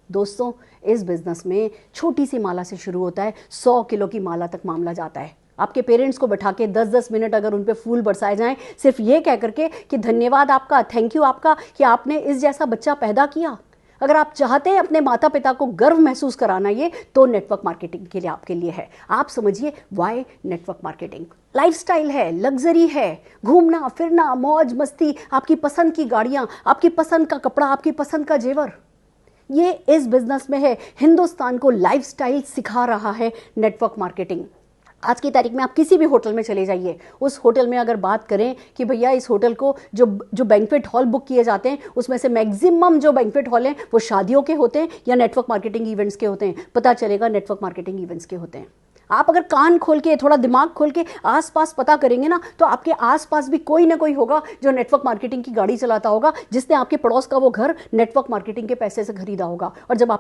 दोस्तों, इस बिजनेस में छोटी सी माला से शुरू होता है, 100 किलो की माला तक मामला जाता है। आपके पेरेंट्स को बैठा के 10-10 मिनट अगर उन पे फूल बरसाए जाएं, सिर्फ ये कह करके कि धन्यवाद आपका, थैंक यू आपका कि आपने इस जैसा बच्चा पैदा किया। अगर आप चाहते हैं अपने माता पिता को गर्व महसूस कराना, ये तो नेटवर्क मार्केटिंग के लिए आपके लिए है। आप समझिए वाई नेटवर्क मार्केटिंग। लाइफस्टाइल है, लग्जरी है, घूमना फिरना, मौज मस्ती, आपकी पसंद की गाड़ियाँ, आपकी पसंद का कपड़ा, आपकी पसंद का जेवर, ये इस बिजनेस में है। हिंदुस्तान को लाइफस्टाइल सिखा रहा है नेटवर्क मार्केटिंग। आज की तारीख में आप किसी भी होटल में चले जाइए, उस होटल में अगर बात करें कि भैया इस होटल को जो बैंक्वेट हॉल बुक किए जाते हैं उसमें से मैक्सिमम जो बैंक्वेट हॉल हैं वो शादियों के होते हैं या नेटवर्क मार्केटिंग इवेंट्स के होते हैं, पता चलेगा नेटवर्क मार्केटिंग इवेंट्स के होते हैं। आप अगर कान खोल के, थोड़ा दिमाग खोल के आसपास पता करेंगे ना, तो आपके आसपास भी कोई ना कोई होगा जो नेटवर्क मार्केटिंग की गाड़ी चलाता होगा, जिसने आपके पड़ोस का वो घर नेटवर्क मार्केटिंग के पैसे से खरीदा होगा। और जब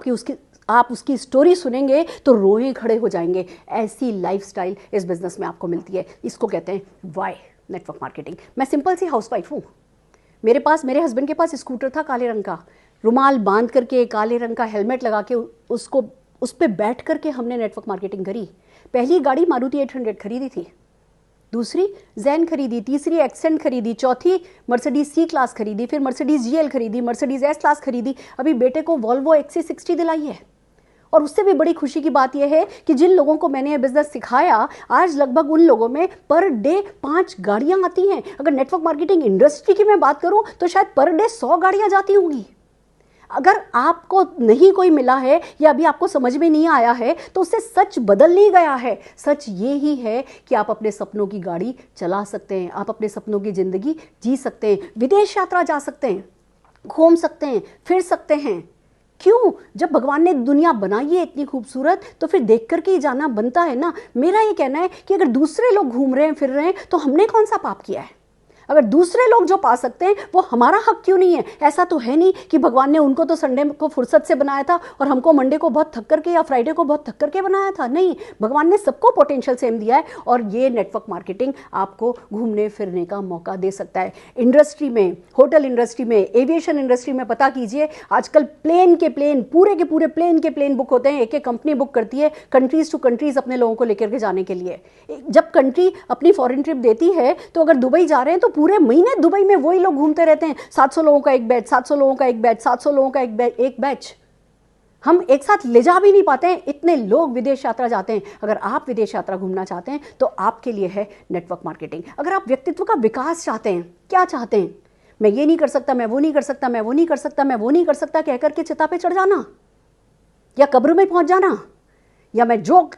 आप उसकी स्टोरी सुनेंगे तो रोए खड़े हो जाएंगे। ऐसी लाइफस्टाइल इस बिजनेस में आपको मिलती है। इसको कहते हैं वाई नेटवर्क मार्केटिंग। मैं सिंपल सी हाउसवाइफ हूँ। मेरे हस्बैंड के पास स्कूटर था काले रंग का, रुमाल बांध करके, काले रंग का हेलमेट लगा के, उस पर बैठ करके हमने नेटवर्क मार्केटिंग करी। पहली गाड़ी मारुति 800 खरीदी थी, दूसरी जैन खरीदी, तीसरी एक्सेंट खरीदी, चौथी मर्सिडीज सी क्लास खरीदी, फिर मर्सिडीज जीएल खरीदी, मर्सिडीज एस क्लास खरीदी, अभी बेटे को वॉल्वो XC60 दिलाई है। और उससे भी बड़ी खुशी की बात यह है कि जिन लोगों को मैंने ये बिजनेस सिखाया, आज लगभग उन लोगों में पर डे 5 गाड़ियां आती हैं। अगर नेटवर्क मार्केटिंग इंडस्ट्री की मैं बात करूं तो शायद पर डे 100 गाड़ियां जाती होंगी। अगर आपको नहीं कोई मिला है या अभी आपको समझ में नहीं आया है तो उससे सच बदल नहीं गया है। सच ये ही है कि आप अपने सपनों की गाड़ी चला सकते हैं, आप अपने सपनों की जिंदगी जी सकते हैं, विदेश यात्रा जा सकते हैं, घूम सकते हैं, फिर सकते हैं। क्यों? जब भगवान ने दुनिया बनाई है इतनी खूबसूरत, तो फिर देख करके ही जाना बनता है ना। मेरा ये कहना है कि अगर दूसरे लोग घूम रहे हैं, फिर रहे हैं, तो हमने कौन सा पाप किया है? अगर दूसरे लोग जो पा सकते हैं वो हमारा हक क्यों नहीं है? ऐसा तो है नहीं कि भगवान ने उनको तो संडे को फुर्सत से बनाया था और हमको मंडे को बहुत थक करके या फ्राइडे को बहुत थक करके बनाया था। नहीं, भगवान ने सबको पोटेंशियल सेम दिया है और ये नेटवर्क मार्केटिंग आपको घूमने फिरने का मौका दे सकता है। इंडस्ट्री में, होटल इंडस्ट्री में, एविएशन इंडस्ट्री में पता कीजिए, आजकल प्लेन के प्लेन, पूरे के पूरे प्लेन के प्लेन बुक होते हैं। एक एक कंपनी बुक करती है कंट्रीज टू कंट्रीज अपने लोगों को लेकर के जाने के लिए। जब कंट्री अपनी फॉरेन ट्रिप देती है तो अगर दुबई जा रहे हैं तो पूरे महीने दुबई में वही लोग घूमते रहते हैं। 700 लोगों का एक बैच, 700 लोगों का एक बैच, 700 लोगों का एक बैच। हम एक साथ ले जा भी नहीं पाते हैं, इतने लोग विदेश यात्रा जाते हैं। अगर आप विदेश यात्रा घूमना चाहते हैं तो आपके लिए है नेटवर्क मार्केटिंग। अगर आप व्यक्तित्व का विकास चाहते हैं, क्या चाहते हैं? मैं ये नहीं कर सकता, मैं वो नहीं कर सकता, मैं वो नहीं कर सकता, मैं वो नहीं कर सकता कह करके चिता पे चढ़ जाना या कब्र में पहुंच जाना, या मैं जो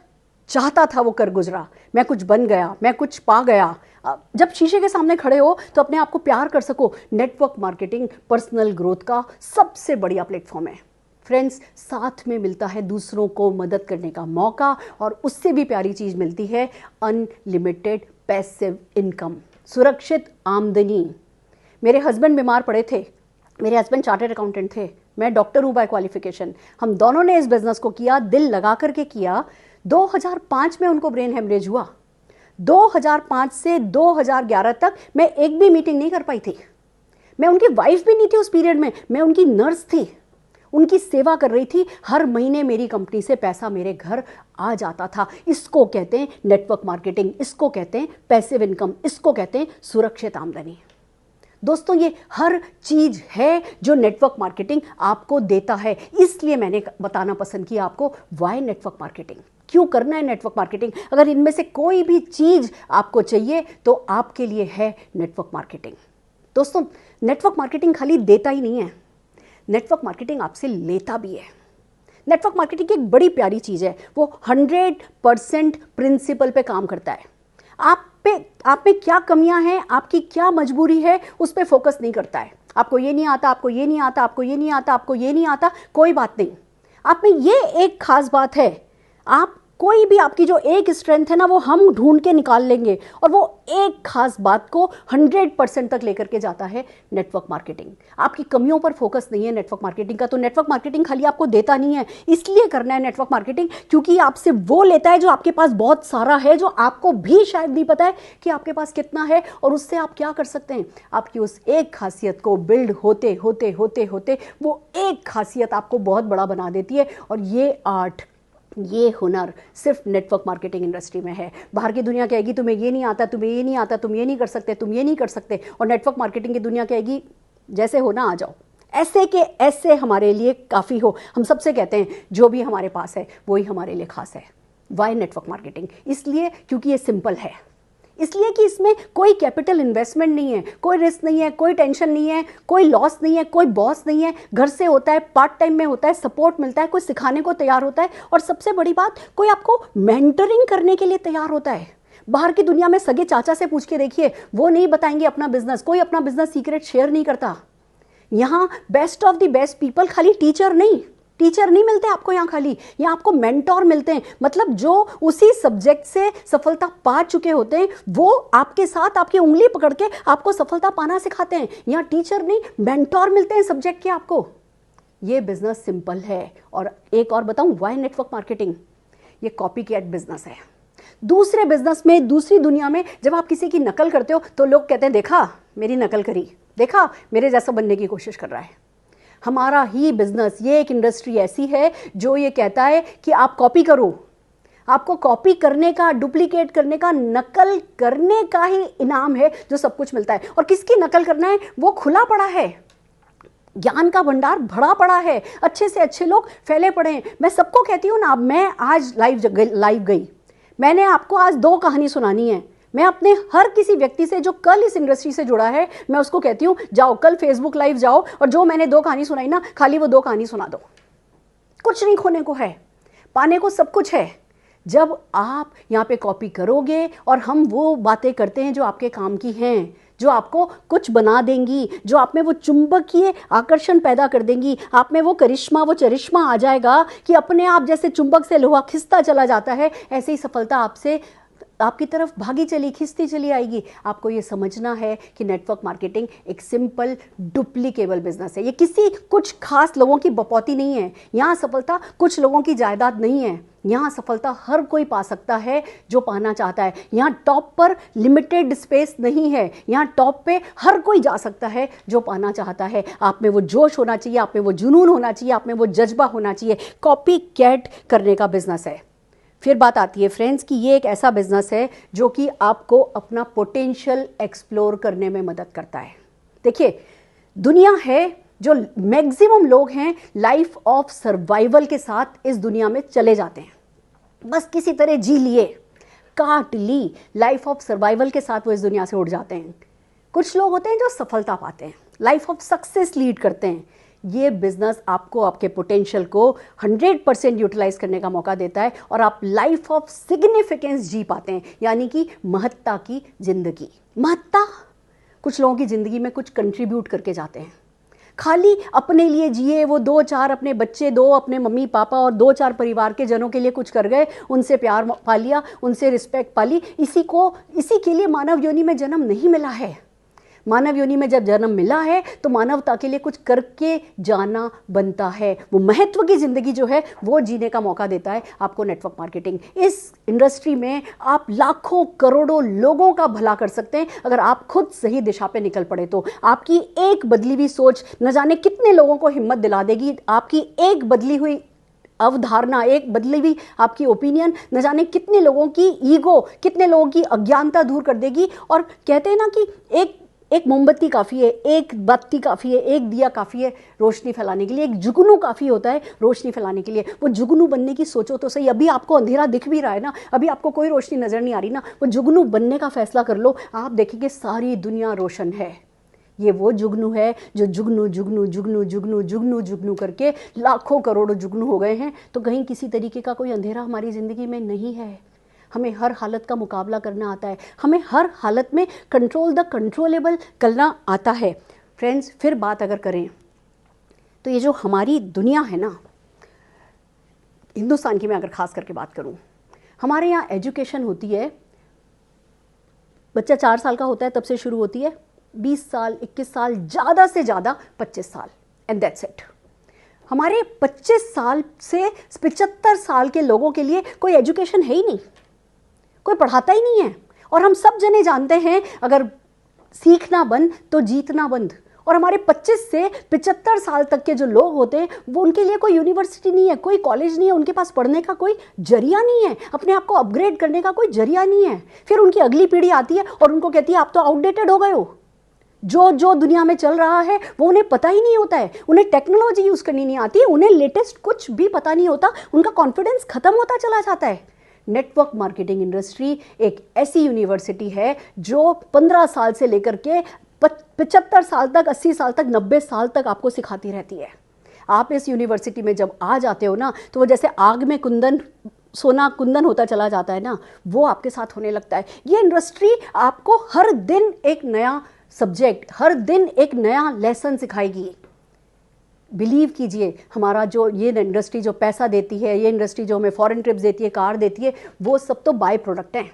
चाहता था वो कर गुजरा, मैं कुछ बन गया, मैं कुछ पा गया। जब शीशे के सामने खड़े हो तो अपने आप को प्यार कर सको। नेटवर्क मार्केटिंग पर्सनल ग्रोथ का सबसे बढ़िया प्लेटफॉर्म है फ्रेंड्स। साथ में मिलता है दूसरों को मदद करने का मौका और उससे भी प्यारी चीज मिलती है अनलिमिटेड पैसिव इनकम, सुरक्षित आमदनी। मेरे हस्बैंड बीमार पड़े थे, मेरे हस्बैंड चार्टर्ड अकाउंटेंट थे, मैं डॉक्टर हूँ बाय क्वालिफिकेशन। हम दोनों ने इस बिजनेस को किया, दिल लगा करके किया। 2005 में उनको ब्रेन हेमरेज हुआ। 2005 से 2011 तक मैं एक भी मीटिंग नहीं कर पाई थी। मैं उनकी वाइफ भी नहीं थी उस पीरियड में, मैं उनकी नर्स थी, उनकी सेवा कर रही थी। हर महीने मेरी कंपनी से पैसा मेरे घर आ जाता था। इसको कहते हैं नेटवर्क मार्केटिंग, इसको कहते हैं पैसिव इनकम, इसको कहते हैं सुरक्षित आमदनी। दोस्तों, ये हर चीज है जो नेटवर्क मार्केटिंग आपको देता है। इसलिए मैंने बताना पसंद किया आपको, वाई नेटवर्क मार्केटिंग, क्यों करना है नेटवर्क मार्केटिंग। अगर इनमें से कोई भी चीज आपको चाहिए तो आपके लिए है नेटवर्क मार्केटिंग। दोस्तों, नेटवर्क मार्केटिंग खाली देता ही नहीं है, नेटवर्क मार्केटिंग आपसे लेता भी है। नेटवर्क मार्केटिंग की एक बड़ी प्यारी चीज है, वो 100% प्रिंसिपल पे काम करता है। आप में क्या कमियां हैं, आपकी क्या मजबूरी है, उस पर फोकस नहीं करता है। आपको ये नहीं आता, आपको ये नहीं आता, आपको ये नहीं आता, आपको ये नहीं आता, कोई बात नहीं। आप में ये एक खास बात है, आप कोई भी आपकी जो एक स्ट्रेंथ है ना, वो हम ढूंढ के निकाल लेंगे और वो एक खास बात को 100% तक लेकर के जाता है नेटवर्क मार्केटिंग। आपकी कमियों पर फोकस नहीं है नेटवर्क मार्केटिंग का, तो नेटवर्क मार्केटिंग खाली आपको देता नहीं है। इसलिए करना है नेटवर्क मार्केटिंग क्योंकि आपसे वो लेता है जो आपके पास बहुत सारा है, जो आपको भी शायद नहीं पता है कि आपके पास कितना है और उससे आप क्या कर सकते हैं। आपकी उस एक खासियत को बिल्ड होते होते होते होते वो एक खासियत आपको बहुत बड़ा बना देती है। और ये आर्ट, ये हुनर सिर्फ नेटवर्क मार्केटिंग इंडस्ट्री में है। बाहर की दुनिया कहेगी तुम्हें ये नहीं आता, तुम्हें ये नहीं आता, तुम ये नहीं कर सकते, तुम ये नहीं कर सकते, और नेटवर्क मार्केटिंग की दुनिया कहेगी जैसे हो ना आ जाओ, ऐसे के ऐसे हमारे लिए काफ़ी हो। हम सबसे कहते हैं जो भी हमारे पास है वही हमारे लिए खास है। Why network marketing? इसलिए क्योंकि ये सिंपल है, इसलिए कि इसमें कोई कैपिटल इन्वेस्टमेंट नहीं है, कोई रिस्क नहीं है, कोई टेंशन नहीं है, कोई लॉस नहीं है, कोई बॉस नहीं है। घर से होता है, पार्ट टाइम में होता है, सपोर्ट मिलता है, कोई सिखाने को तैयार होता है, और सबसे बड़ी बात, कोई आपको मेंटरिंग करने के लिए तैयार होता है। बाहर की दुनिया में सगे चाचा से पूछ के देखिए, वो नहीं बताएंगे अपना बिजनेस, कोई अपना बिजनेस सीक्रेट शेयर नहीं करता। यहाँ best of the best people, खाली टीचर नहीं मिलते आपको यहाँ, खाली यहाँ आपको मेंटोर मिलते हैं। मतलब जो उसी सब्जेक्ट से सफलता पा चुके होते हैं वो आपके साथ आपकी उंगली पकड़ के आपको सफलता पाना सिखाते हैं। यहाँ टीचर नहीं, मेंटोर मिलते हैं सब्जेक्ट के आपको। ये बिजनेस सिंपल है। और एक और बताऊं, वाई नेटवर्क मार्केटिंग? ये कॉपी कैट बिजनेस है। दूसरे बिजनेस में, दूसरी दुनिया में जब आप किसी की नकल करते हो तो लोग कहते हैं देखा मेरी नकल करी, देखा मेरे जैसा बनने की कोशिश कर रहा है। हमारा ही बिजनेस, ये एक इंडस्ट्री ऐसी है जो ये कहता है कि आप कॉपी करो। आपको कॉपी करने का, डुप्लीकेट करने का, नकल करने का ही इनाम है जो सब कुछ मिलता है। और किसकी नकल करना है वो खुला पड़ा है, ज्ञान का भंडार भरा पड़ा है, अच्छे से अच्छे लोग फैले पड़े हैं। मैं सबको कहती हूँ ना, मैं आज लाइव गई, मैंने आपको आज 2 कहानी सुनानी है। मैं अपने हर किसी व्यक्ति से जो कल इस इंडस्ट्री से जुड़ा है, मैं उसको कहती हूँ जाओ कल फेसबुक लाइव जाओ और जो मैंने 2 कहानी सुनाई ना, खाली वो 2 कहानी सुना दो। कुछ नहीं खोने को है, पाने को सब कुछ है। जब आप यहाँ पे कॉपी करोगे और हम वो बातें करते हैं जो आपके काम की हैं, जो आपको कुछ बना देंगी, जो आप में वो चुंबकीय आकर्षण पैदा कर देंगी, आप में वो करिश्मा, वो चरिश्मा आ जाएगा कि अपने आप जैसे चुंबक से लोहा खिंचता चला जाता है, ऐसे ही सफलता आपसे आपकी तरफ भागी चली, खिंचती चली आएगी। आपको ये समझना है कि नेटवर्क मार्केटिंग एक सिंपल डुप्लीकेबल बिजनेस है। ये किसी कुछ खास लोगों की बपौती नहीं है। यहाँ सफलता कुछ लोगों की जायदाद नहीं है। यहाँ सफलता हर कोई पा सकता है जो पाना चाहता है। यहाँ टॉप पर लिमिटेड स्पेस नहीं है। यहाँ टॉप पे हर कोई जा सकता है जो पाना चाहता है। आप में वो जोश होना चाहिए, आप में वो जुनून होना चाहिए, आप में वो जज्बा होना चाहिए। कॉपी कैट करने का बिजनेस है। फिर बात आती है फ्रेंड्स कि ये एक ऐसा बिजनेस है जो कि आपको अपना पोटेंशियल एक्सप्लोर करने में मदद करता है। देखिए, दुनिया है जो मैक्सिमम लोग हैं लाइफ ऑफ सर्वाइवल के साथ इस दुनिया में चले जाते हैं। बस किसी तरह जी लिए, काट ली, लाइफ ऑफ सर्वाइवल के साथ वो इस दुनिया से उड़ जाते हैं। कुछ लोग होते हैं जो सफलता पाते हैं, लाइफ ऑफ सक्सेस लीड करते हैं। ये बिजनेस आपको आपके पोटेंशियल को 100% यूटिलाइज करने का मौका देता है और आप लाइफ ऑफ सिग्निफिकेंस जी पाते हैं, यानी कि महत्ता की जिंदगी। महत्ता, कुछ लोगों की जिंदगी में कुछ कंट्रीब्यूट करके जाते हैं। खाली अपने लिए जिए, वो 2-4 अपने बच्चे, 2 अपने मम्मी पापा और 2-4 परिवार के जनों के लिए कुछ कर गए, उनसे प्यार पा लिया, उनसे रिस्पेक्ट पा ली। इसी के लिए मानव योनि में जन्म नहीं मिला है। मानव योनि में जब जन्म मिला है तो मानवता के लिए कुछ करके जाना बनता है। वो महत्व की जिंदगी जो है वो जीने का मौका देता है आपको नेटवर्क मार्केटिंग। इस इंडस्ट्री में आप लाखों करोड़ों लोगों का भला कर सकते हैं अगर आप खुद सही दिशा पे निकल पड़े तो। आपकी एक बदली हुई सोच न जाने कितने लोगों को हिम्मत दिला देगी। आपकी एक बदली हुई अवधारणा, एक बदली हुई आपकी ओपिनियन न जाने कितने लोगों की ईगो, कितने लोगों की अज्ञानता दूर कर देगी। और कहते हैं ना कि एक मोमबत्ती काफ़ी है, एक बत्ती काफ़ी है, एक दिया काफ़ी है रोशनी फैलाने के लिए, एक जुगनू काफ़ी होता है रोशनी फैलाने के लिए। वो जुगनू बनने की सोचो तो सही। अभी आपको अंधेरा दिख भी रहा है ना, अभी आपको कोई रोशनी नज़र नहीं आ रही ना, वो जुगनू बनने का फैसला कर लो, आप देखेंगे सारी दुनिया रोशन है। ये वो जुगनू है जो जुगनू जुगनू जुगनू जुगनू जुगनू जुगनू करके लाखों करोड़ों जुगनू हो गए हैं। तो कहीं किसी तरीके का कोई अंधेरा हमारी ज़िंदगी में नहीं है। हमें हर हालत का मुकाबला करना आता है, हमें हर हालत में कंट्रोल द कंट्रोलेबल करना आता है। फ्रेंड्स, फिर बात अगर करें तो ये जो हमारी दुनिया है ना, हिंदुस्तान की मैं अगर खास करके बात करूं, हमारे यहाँ एजुकेशन होती है, बच्चा 4 साल का होता है तब से शुरू होती है, 20 साल 21 साल, ज़्यादा से ज़्यादा 25 साल, एंड दैट्स इट। हमारे 25 साल से 75 साल के लोगों के लिए कोई एजुकेशन है ही नहीं, कोई पढ़ाता ही नहीं है। और हम सब जने जानते हैं अगर सीखना बंद तो जीतना बंद। और हमारे 25 से 75 साल तक के जो लोग होते हैं वो, उनके लिए कोई यूनिवर्सिटी नहीं है, कोई कॉलेज नहीं है, उनके पास पढ़ने का कोई जरिया नहीं है, अपने आप को अपग्रेड करने का कोई जरिया नहीं है। फिर उनकी अगली पीढ़ी आती है और उनको कहती है आप तो आउटडेटेड हो गए हो। जो दुनिया में चल रहा है वो उन्हें पता ही नहीं होता है, उन्हें टेक्नोलॉजी यूज़ करनी नहीं आती, उन्हें लेटेस्ट कुछ भी पता नहीं होता, उनका कॉन्फिडेंस खत्म होता चला जाता है। नेटवर्क मार्केटिंग इंडस्ट्री एक ऐसी यूनिवर्सिटी है जो 15 साल से लेकर के 75 साल तक, 80 साल तक, 90 साल तक आपको सिखाती रहती है। आप इस यूनिवर्सिटी में जब आ जाते हो ना तो वो जैसे आग में कुंदन, सोना कुंदन होता चला जाता है ना, वो आपके साथ होने लगता है। ये इंडस्ट्री आपको हर दिन एक नया सब्जेक्ट, हर दिन एक नया लेसन सिखाएगी। बिलीव कीजिए, हमारा जो ये इंडस्ट्री जो पैसा देती है, ये इंडस्ट्री जो हमें फॉरेन ट्रिप्स देती है, कार देती है, वो सब तो बाय प्रोडक्ट हैं।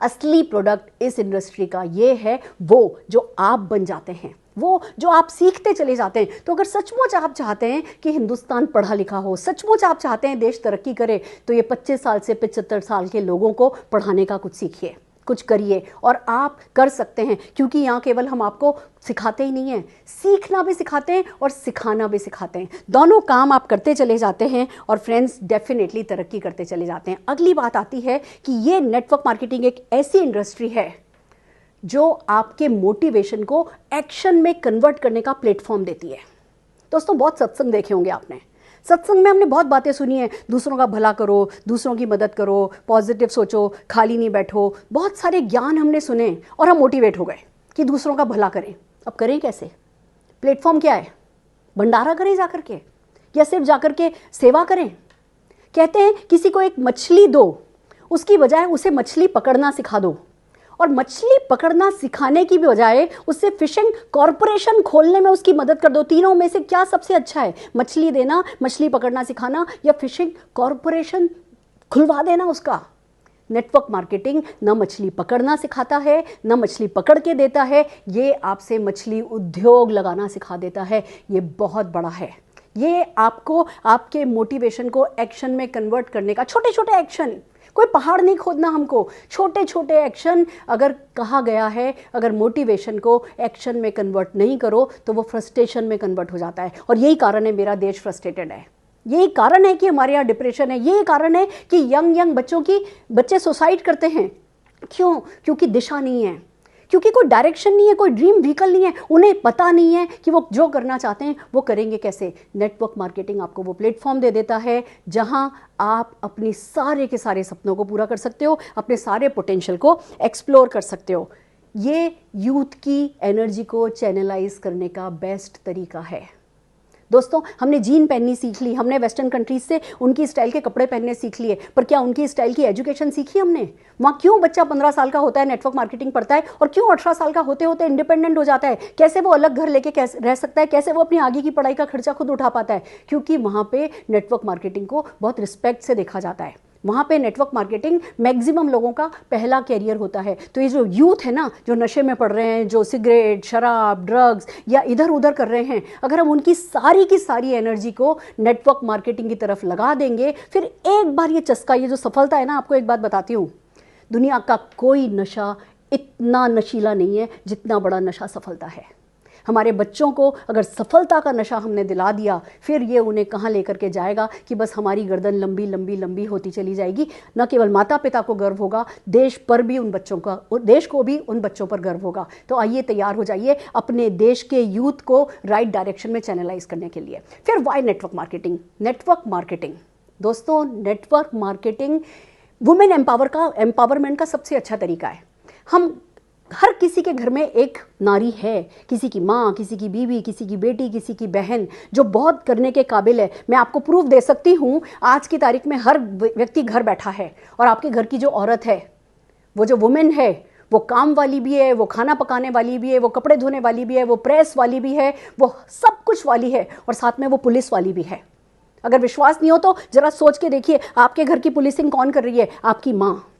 असली प्रोडक्ट इस इंडस्ट्री का ये है वो जो आप बन जाते हैं, वो जो आप सीखते चले जाते हैं। तो अगर सचमुच आप चाहते हैं कि हिंदुस्तान पढ़ा लिखा हो, सचमुच आप चाहते हैं देश तरक्की करे, तो ये 25 साल से 75 साल के लोगों को पढ़ाने का कुछ सीखिए, कुछ करिए। और आप कर सकते हैं, क्योंकि यहाँ केवल हम आपको सिखाते ही नहीं हैं, सीखना भी सिखाते हैं और सिखाना भी सिखाते हैं। दोनों काम आप करते चले जाते हैं और फ्रेंड्स डेफिनेटली तरक्की करते चले जाते हैं। अगली बात आती है कि ये नेटवर्क मार्केटिंग एक ऐसी इंडस्ट्री है जो आपके मोटिवेशन को एक्शन में कन्वर्ट करने का प्लेटफॉर्म देती है। दोस्तों, बहुत सत्संग देखे होंगे आपने। सत्संग में हमने बहुत बातें सुनी हैं, दूसरों का भला करो, दूसरों की मदद करो, पॉजिटिव सोचो, खाली नहीं बैठो। बहुत सारे ज्ञान हमने सुने और हम मोटिवेट हो गए कि दूसरों का भला करें। अब करें कैसे? प्लेटफॉर्म क्या है? भंडारा करें जाकर के, या सिर्फ जाकर के सेवा करें? कहते हैं किसी को एक मछली दो, उसकी बजाय उसे मछली पकड़ना सिखा दो। और मछली पकड़ना सिखाने की बजाय उससे फिशिंग कॉरपोरेशन खोलने में उसकी मदद कर दो। तीनों में से क्या सबसे अच्छा है? मछली देना, मछली पकड़ना सिखाना, या फिशिंग कॉरपोरेशन खुलवा देना उसका? नेटवर्क मार्केटिंग न मछली पकड़ना सिखाता है, न मछली पकड़ के देता है, ये आपसे मछली उद्योग लगाना सिखा देता है। ये बहुत बड़ा है। ये आपको आपके मोटिवेशन को एक्शन में कन्वर्ट करने का, छोटे छोटे एक्शन, कोई पहाड़ नहीं खोदना हमको, छोटे छोटे एक्शन। अगर कहा गया है, अगर मोटिवेशन को एक्शन में कन्वर्ट नहीं करो तो वो फ्रस्ट्रेशन में कन्वर्ट हो जाता है। और यही कारण है मेरा देश फ्रस्ट्रेटेड है, यही कारण है कि हमारे यहाँ डिप्रेशन है, यही कारण है कि यंग बच्चे सुसाइड करते हैं। क्यों? क्योंकि दिशा नहीं है, क्योंकि कोई डायरेक्शन नहीं है, कोई ड्रीम व्हीकल नहीं है, उन्हें पता नहीं है कि वो जो करना चाहते हैं वो करेंगे कैसे। नेटवर्क मार्केटिंग आपको वो प्लेटफॉर्म दे देता है जहां आप अपनी सारे के सारे सपनों को पूरा कर सकते हो, अपने सारे पोटेंशियल को एक्सप्लोर कर सकते हो। ये यूथ की एनर्जी को चैनलाइज करने का बेस्ट तरीका है। दोस्तों, हमने जीन पहननी सीख ली, हमने वेस्टर्न कंट्रीज से उनकी स्टाइल के कपड़े पहनने सीख लिए, पर क्या उनकी स्टाइल की एजुकेशन सीखी हमने? वहाँ क्यों बच्चा 15 साल का होता है नेटवर्क मार्केटिंग पढ़ता है और क्यों 18 साल का होते होते इंडिपेंडेंट हो जाता है? कैसे वो अलग घर लेके कैसे रह सकता है? कैसे वो अपनी आगे की पढ़ाई का खर्चा खुद उठा पाता है? क्योंकि वहाँ पे नेटवर्क मार्केटिंग को बहुत रिस्पेक्ट से देखा जाता है। वहाँ पे नेटवर्क मार्केटिंग मैक्सिमम लोगों का पहला कैरियर होता है। तो ये जो यूथ है ना, जो नशे में पड़ रहे हैं, जो सिगरेट, शराब, ड्रग्स या इधर उधर कर रहे हैं, अगर हम उनकी सारी की सारी एनर्जी को नेटवर्क मार्केटिंग की तरफ लगा देंगे, फिर एक बार ये चस्का, ये जो सफलता है ना, आपको एक बात बताती हूँ, दुनिया का कोई नशा इतना नशीला नहीं है जितना बड़ा नशा सफलता है। हमारे बच्चों को अगर सफलता का नशा हमने दिला दिया, फिर ये उन्हें कहाँ लेकर के जाएगा कि बस हमारी गर्दन लंबी लंबी लंबी होती चली जाएगी। न केवल माता पिता को गर्व होगा, देश पर भी उन बच्चों का, देश को भी उन बच्चों पर गर्व होगा। तो आइए तैयार हो जाइए अपने देश के यूथ को राइट डायरेक्शन में चैनलाइज करने के लिए। फिर why network marketing? Network marketing दोस्तों, नेटवर्क मार्केटिंग वुमेन एम्पावरमेंट का सबसे अच्छा तरीका है। हम हर किसी के घर में एक नारी है, किसी की माँ, किसी की बीवी, किसी की बेटी, किसी की बहन, जो बहुत करने के काबिल है। मैं आपको प्रूफ दे सकती हूँ, आज की तारीख में हर व्यक्ति घर बैठा है और आपके घर की जो औरत है, वो जो वुमेन है, वो काम वाली भी है, वो खाना पकाने वाली भी है, वो कपड़े धोने वाली भी है, वो प्रेस वाली भी है, वो सब कुछ वाली है, और साथ में वो पुलिस वाली भी है। अगर विश्वास नहीं हो तो जरा सोच के देखिए, आपके घर की पुलिसिंग कौन कर रही है? आपकी माँ।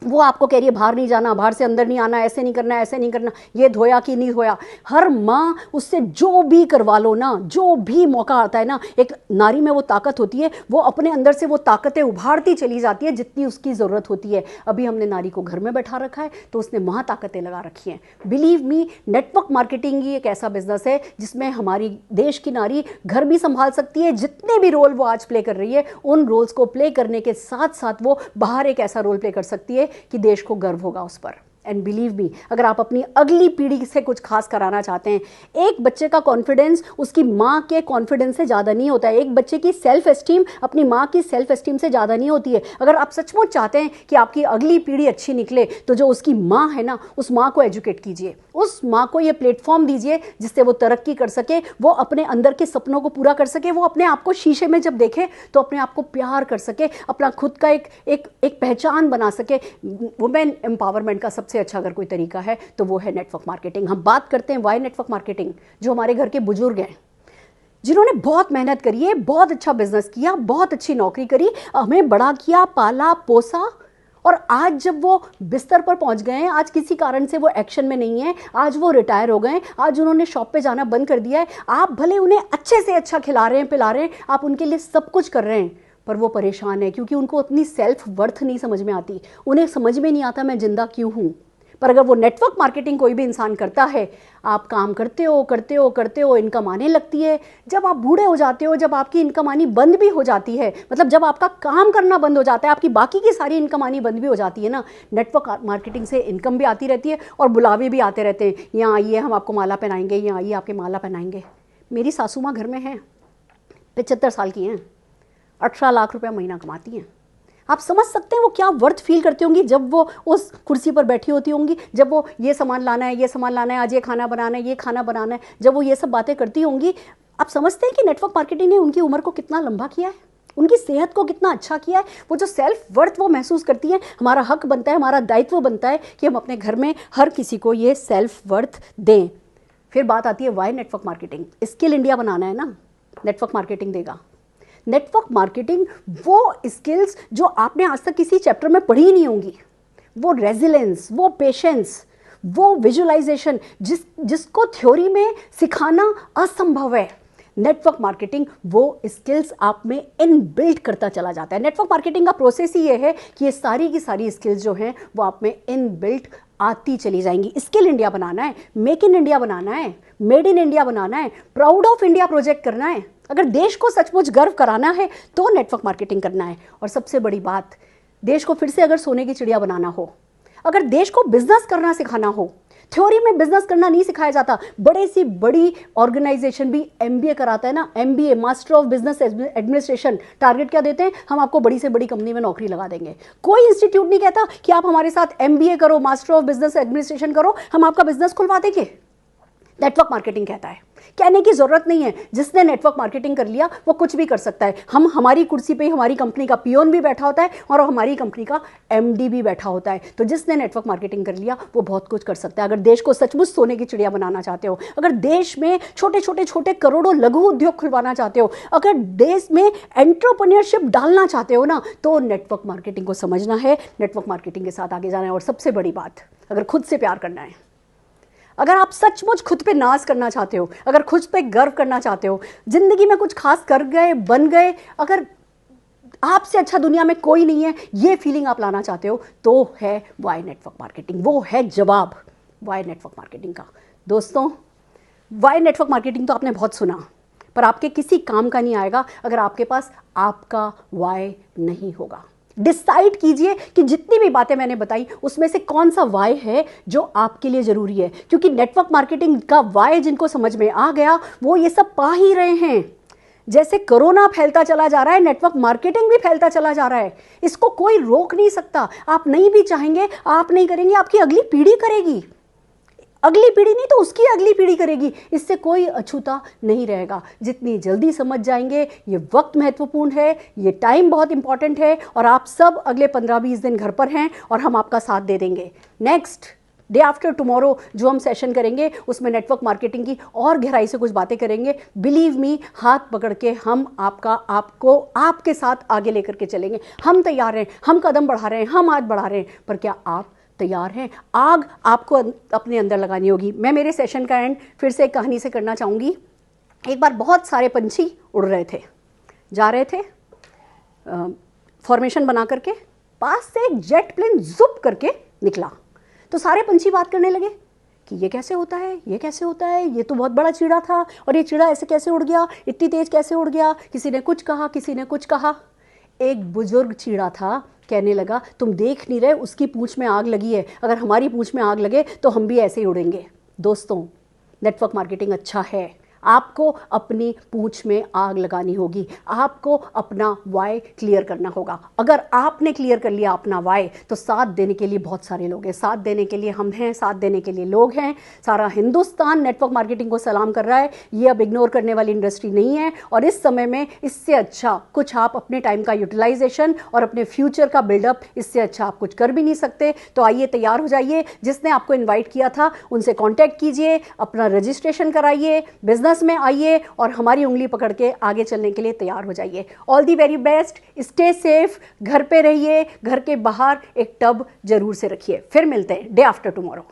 वो आपको कह रही है बाहर नहीं जाना, बाहर से अंदर नहीं आना, ऐसे नहीं करना, ऐसे नहीं करना, ये धोया कि नहीं धोया। हर माँ उससे जो भी करवा लो ना, जो भी मौका आता है ना, एक नारी में वो ताकत होती है, वो अपने अंदर से वो ताकतें उभारती चली जाती है जितनी उसकी ज़रूरत होती है। अभी हमने नारी को घर में बैठा रखा है तो उसने वहाँ ताकतें लगा रखी हैं। बिलीव मी, नेटवर्क मार्केटिंग ही एक ऐसा बिजनेस है जिसमें हमारी देश की नारी घर भी संभाल सकती है। जितने भी रोल वो आज प्ले कर रही है, उन रोल्स को प्ले करने के साथ साथ वो बाहर एक ऐसा रोल प्ले कर सकती है कि देश को गर्व होगा उस पर। एंड बिलीव मी, अगर आप अपनी अगली पीढ़ी से कुछ खास कराना चाहते हैं, एक बच्चे का कॉन्फिडेंस उसकी माँ के कॉन्फिडेंस से ज़्यादा नहीं होता है। एक बच्चे की सेल्फ एस्टीम अपनी माँ की सेल्फ एस्टीम से ज़्यादा नहीं होती है। अगर आप सचमुच चाहते हैं कि आपकी अगली पीढ़ी अच्छी निकले, तो जो उसकी माँ है ना, उस माँ को एजुकेट कीजिए, उस माँ को ये प्लेटफॉर्म दीजिए जिससे वो तरक्की कर सके, वो अपने अंदर के सपनों को पूरा कर सके, वो अपने आप को शीशे में जब देखे तो अपने आप को प्यार कर सके, अपना खुद का एक पहचान बना सके। वुमेन एम्पावरमेंट का सबसे अच्छा अगर कोई तरीका है तो वो है नेटवर्क मार्केटिंग। हम बात करते हैं वाई नेटवर्क मार्केटिंग। जो हमारे घर के बुजुर्ग हैं, जिन्होंने बहुत मेहनत करी है, बहुत अच्छा बिजनेस किया, बहुत अच्छी नौकरी करी, हमें बड़ा किया, पाला पोसा, और आज जब वो बिस्तर पर पहुंच गए हैं, आज किसी कारण से वो एक्शन में नहीं है, आज वो रिटायर हो गए, आज उन्होंने शॉप पे जाना बंद कर दिया है। आप भले उन्हें अच्छे से अच्छा खिला रहे हैं, पिला रहे हैं, आप उनके लिए सब कुछ कर रहे हैं, पर वो परेशान है क्योंकि उनको अपनी सेल्फ वर्थ नहीं समझ में आती। उन्हें समझ में नहीं आता मैं जिंदा क्यों हूँ। पर अगर वो नेटवर्क मार्केटिंग कोई भी इंसान करता है, आप काम करते हो, इनकम आने लगती है। जब आप बूढ़े हो जाते हो, जब आपकी इनकम आनी बंद भी हो जाती है, मतलब जब आपका काम करना बंद हो जाता है, आपकी बाकी की सारी इनकम आनी बंद भी हो जाती है ना, नेटवर्क मार्केटिंग से इनकम भी आती रहती है और बुलावे भी आते रहते हैं। यहाँ आइए, हम आपको माला पहनाएंगे, यहाँ आइए, आपके माला पहनाएंगे। मेरी सासू माँ घर में हैं, 75 साल की हैं, 18 लाख रुपया महीना कमाती हैं। आप समझ सकते हैं वो क्या वर्थ फील करती होंगी जब वो उस कुर्सी पर बैठी होती होंगी, जब वो ये सामान लाना है, ये सामान लाना है, आज ये खाना बनाना है, ये खाना बनाना है, जब वो ये सब बातें करती होंगी। आप समझते हैं कि नेटवर्क मार्केटिंग ने उनकी उम्र को कितना लंबा किया है, उनकी सेहत को कितना अच्छा किया है। वो जो सेल्फ वर्थ वो महसूस करती हैं, हमारा हक बनता है, हमारा दायित्व बनता है कि हम अपने घर में हर किसी को ये सेल्फ वर्थ दें। फिर बात आती है why network marketing. Skill India बनाना है ना, नेटवर्क मार्केटिंग देगा। नेटवर्क मार्केटिंग वो स्किल्स जो आपने आज तक किसी चैप्टर में पढ़ी ही नहीं होंगी, वो रेजिलेंस, वो पेशेंस, वो विजुअलाइजेशन जिसको थ्योरी में सिखाना असंभव है, नेटवर्क मार्केटिंग वो स्किल्स आप में इनबिल्ट करता चला जाता है। नेटवर्क मार्केटिंग का प्रोसेस ही ये है कि ये सारी की सारी स्किल्स जो हैं वो आप में इनबिल्ट आती चली जाएंगी। स्किल इंडिया बनाना है, मेक इन इंडिया बनाना है, मेड इन इंडिया बनाना है, प्राउड ऑफ इंडिया प्रोजेक्ट करना है, अगर देश को सचमुच गर्व कराना है तो नेटवर्क मार्केटिंग करना है। और सबसे बड़ी बात, देश को फिर से अगर सोने की चिड़िया बनाना हो, अगर देश को बिजनेस करना सिखाना हो, थ्योरी में बिजनेस करना नहीं सिखाया जाता। बड़े सी बड़ी ऑर्गेनाइजेशन भी एमबीए कराता है ना, MBA, master of business administration. Target क्या देते हैं? हम आपको बड़ी से बड़ी कंपनी में नौकरी लगा देंगे। कोई इंस्टीट्यूट नहीं कहता कि आप हमारे साथ एमबीए करो, मास्टर ऑफ बिजनेस एडमिनिस्ट्रेशन करो, हम आपका बिजनेस खुलवा देंगे। नेटवर्क मार्केटिंग कहता है। कहने की जरूरत नहीं है, जिसने नेटवर्क मार्केटिंग कर लिया वो कुछ भी कर सकता है। हमारी कुर्सी पे हमारी कंपनी का पियोन भी बैठा होता है और हमारी कंपनी का एमडी भी बैठा होता है। तो जिसने नेटवर्क मार्केटिंग कर लिया वो बहुत कुछ कर सकता है। अगर देश को सचमुच सोने की चिड़िया बनाना चाहते हो, अगर देश में छोटे करोड़ों लघु उद्योग खुलवाना चाहते हो, अगर देश में एंटरप्रेन्योरशिप डालना चाहते हो ना, तो नेटवर्क मार्केटिंग को समझना है, नेटवर्क मार्केटिंग के साथ आगे जाना है। और सबसे बड़ी बात, अगर खुद से प्यार करना है, अगर आप सचमुच खुद पे नाज करना चाहते हो, अगर खुद पे गर्व करना चाहते हो, जिंदगी में कुछ खास कर गए, बन गए, अगर आपसे अच्छा दुनिया में कोई नहीं है, ये फीलिंग आप लाना चाहते हो, तो है वाई नेटवर्क मार्केटिंग। वो है जवाब वाई नेटवर्क मार्केटिंग का। दोस्तों, वाई नेटवर्क मार्केटिंग तो आपने बहुत सुना, पर आपके किसी काम का नहीं आएगा अगर आपके पास आपका वाई नहीं होगा। डिसाइड कीजिए कि जितनी भी बातें मैंने बताई उसमें से कौन सा वाई है जो आपके लिए जरूरी है, क्योंकि नेटवर्क मार्केटिंग का वाई जिनको समझ में आ गया वो ये सब पा ही रहे हैं। जैसे कोरोना फैलता चला जा रहा है, नेटवर्क मार्केटिंग भी फैलता चला जा रहा है। इसको कोई रोक नहीं सकता। आप नहीं भी चाहेंगे, आप नहीं करेंगे, आपकी अगली पीढ़ी करेगी। अगली पीढ़ी नहीं तो उसकी अगली पीढ़ी करेगी। इससे कोई अछूता नहीं रहेगा। जितनी जल्दी समझ जाएंगे, ये वक्त महत्वपूर्ण है, ये टाइम बहुत इंपॉर्टेंट है, और आप सब अगले 15-20 दिन घर पर हैं और हम आपका साथ दे देंगे। नेक्स्ट डे आफ्टर टुमारो जो हम सेशन करेंगे उसमें नेटवर्क मार्केटिंग की और गहराई से कुछ बातें करेंगे। बिलीव मी, हाथ पकड़ के हम आपको आपके साथ आगे लेकर के चलेंगे। हम तैयार हैं, हम कदम बढ़ा रहे हैं, हम हाथ बढ़ा रहे हैं, पर क्या आप तैयार हैं? आग आपको अपने अंदर लगानी होगी। मैं मेरे सेशन का एंड फिर से एक कहानी से करना चाहूँगी। एक बार बहुत सारे पंछी उड़ रहे थे, जा रहे थे फॉर्मेशन बना करके, पास से एक जेट प्लेन जुप करके निकला। तो सारे पंछी बात करने लगे कि ये कैसे होता है, ये कैसे होता है, ये तो बहुत बड़ा चिड़ा था और ये चिड़ा ऐसे कैसे उड़ गया, इतनी तेज कैसे उड़ गया। किसी ने कुछ कहा, किसी ने कुछ कहा। एक बुजुर्ग चिड़ा था, कहने लगा तुम देख नहीं रहे उसकी पूंछ में आग लगी है, अगर हमारी पूंछ में आग लगे तो हम भी ऐसे ही उड़ेंगे। दोस्तों, नेटवर्क मार्केटिंग अच्छा है, आपको अपनी पूंछ में आग लगानी होगी, आपको अपना वाई क्लियर करना होगा। अगर आपने क्लियर कर लिया अपना वाई तो साथ देने के लिए बहुत सारे लोग हैं, साथ देने के लिए हम हैं, साथ देने के लिए लोग हैं। सारा हिंदुस्तान नेटवर्क मार्केटिंग को सलाम कर रहा है। ये अब इग्नोर करने वाली इंडस्ट्री नहीं है, और इस समय में इससे अच्छा कुछ आप अपने टाइम का यूटिलाइजेशन और अपने फ्यूचर का बिल्डअप, इससे अच्छा आप कुछ कर भी नहीं सकते। तो आइए, तैयार हो जाइए। जिसने आपको इन्वाइट किया था उनसे कॉन्टैक्ट कीजिए, अपना रजिस्ट्रेशन कराइए, बिजनेस में आइए और हमारी उंगली पकड़ के आगे चलने के लिए तैयार हो जाइए। All the very best, stay safe, घर पे रहिए, घर के बाहर एक टब जरूर से रखिए। फिर मिलते हैं डे आफ्टर टुमारो।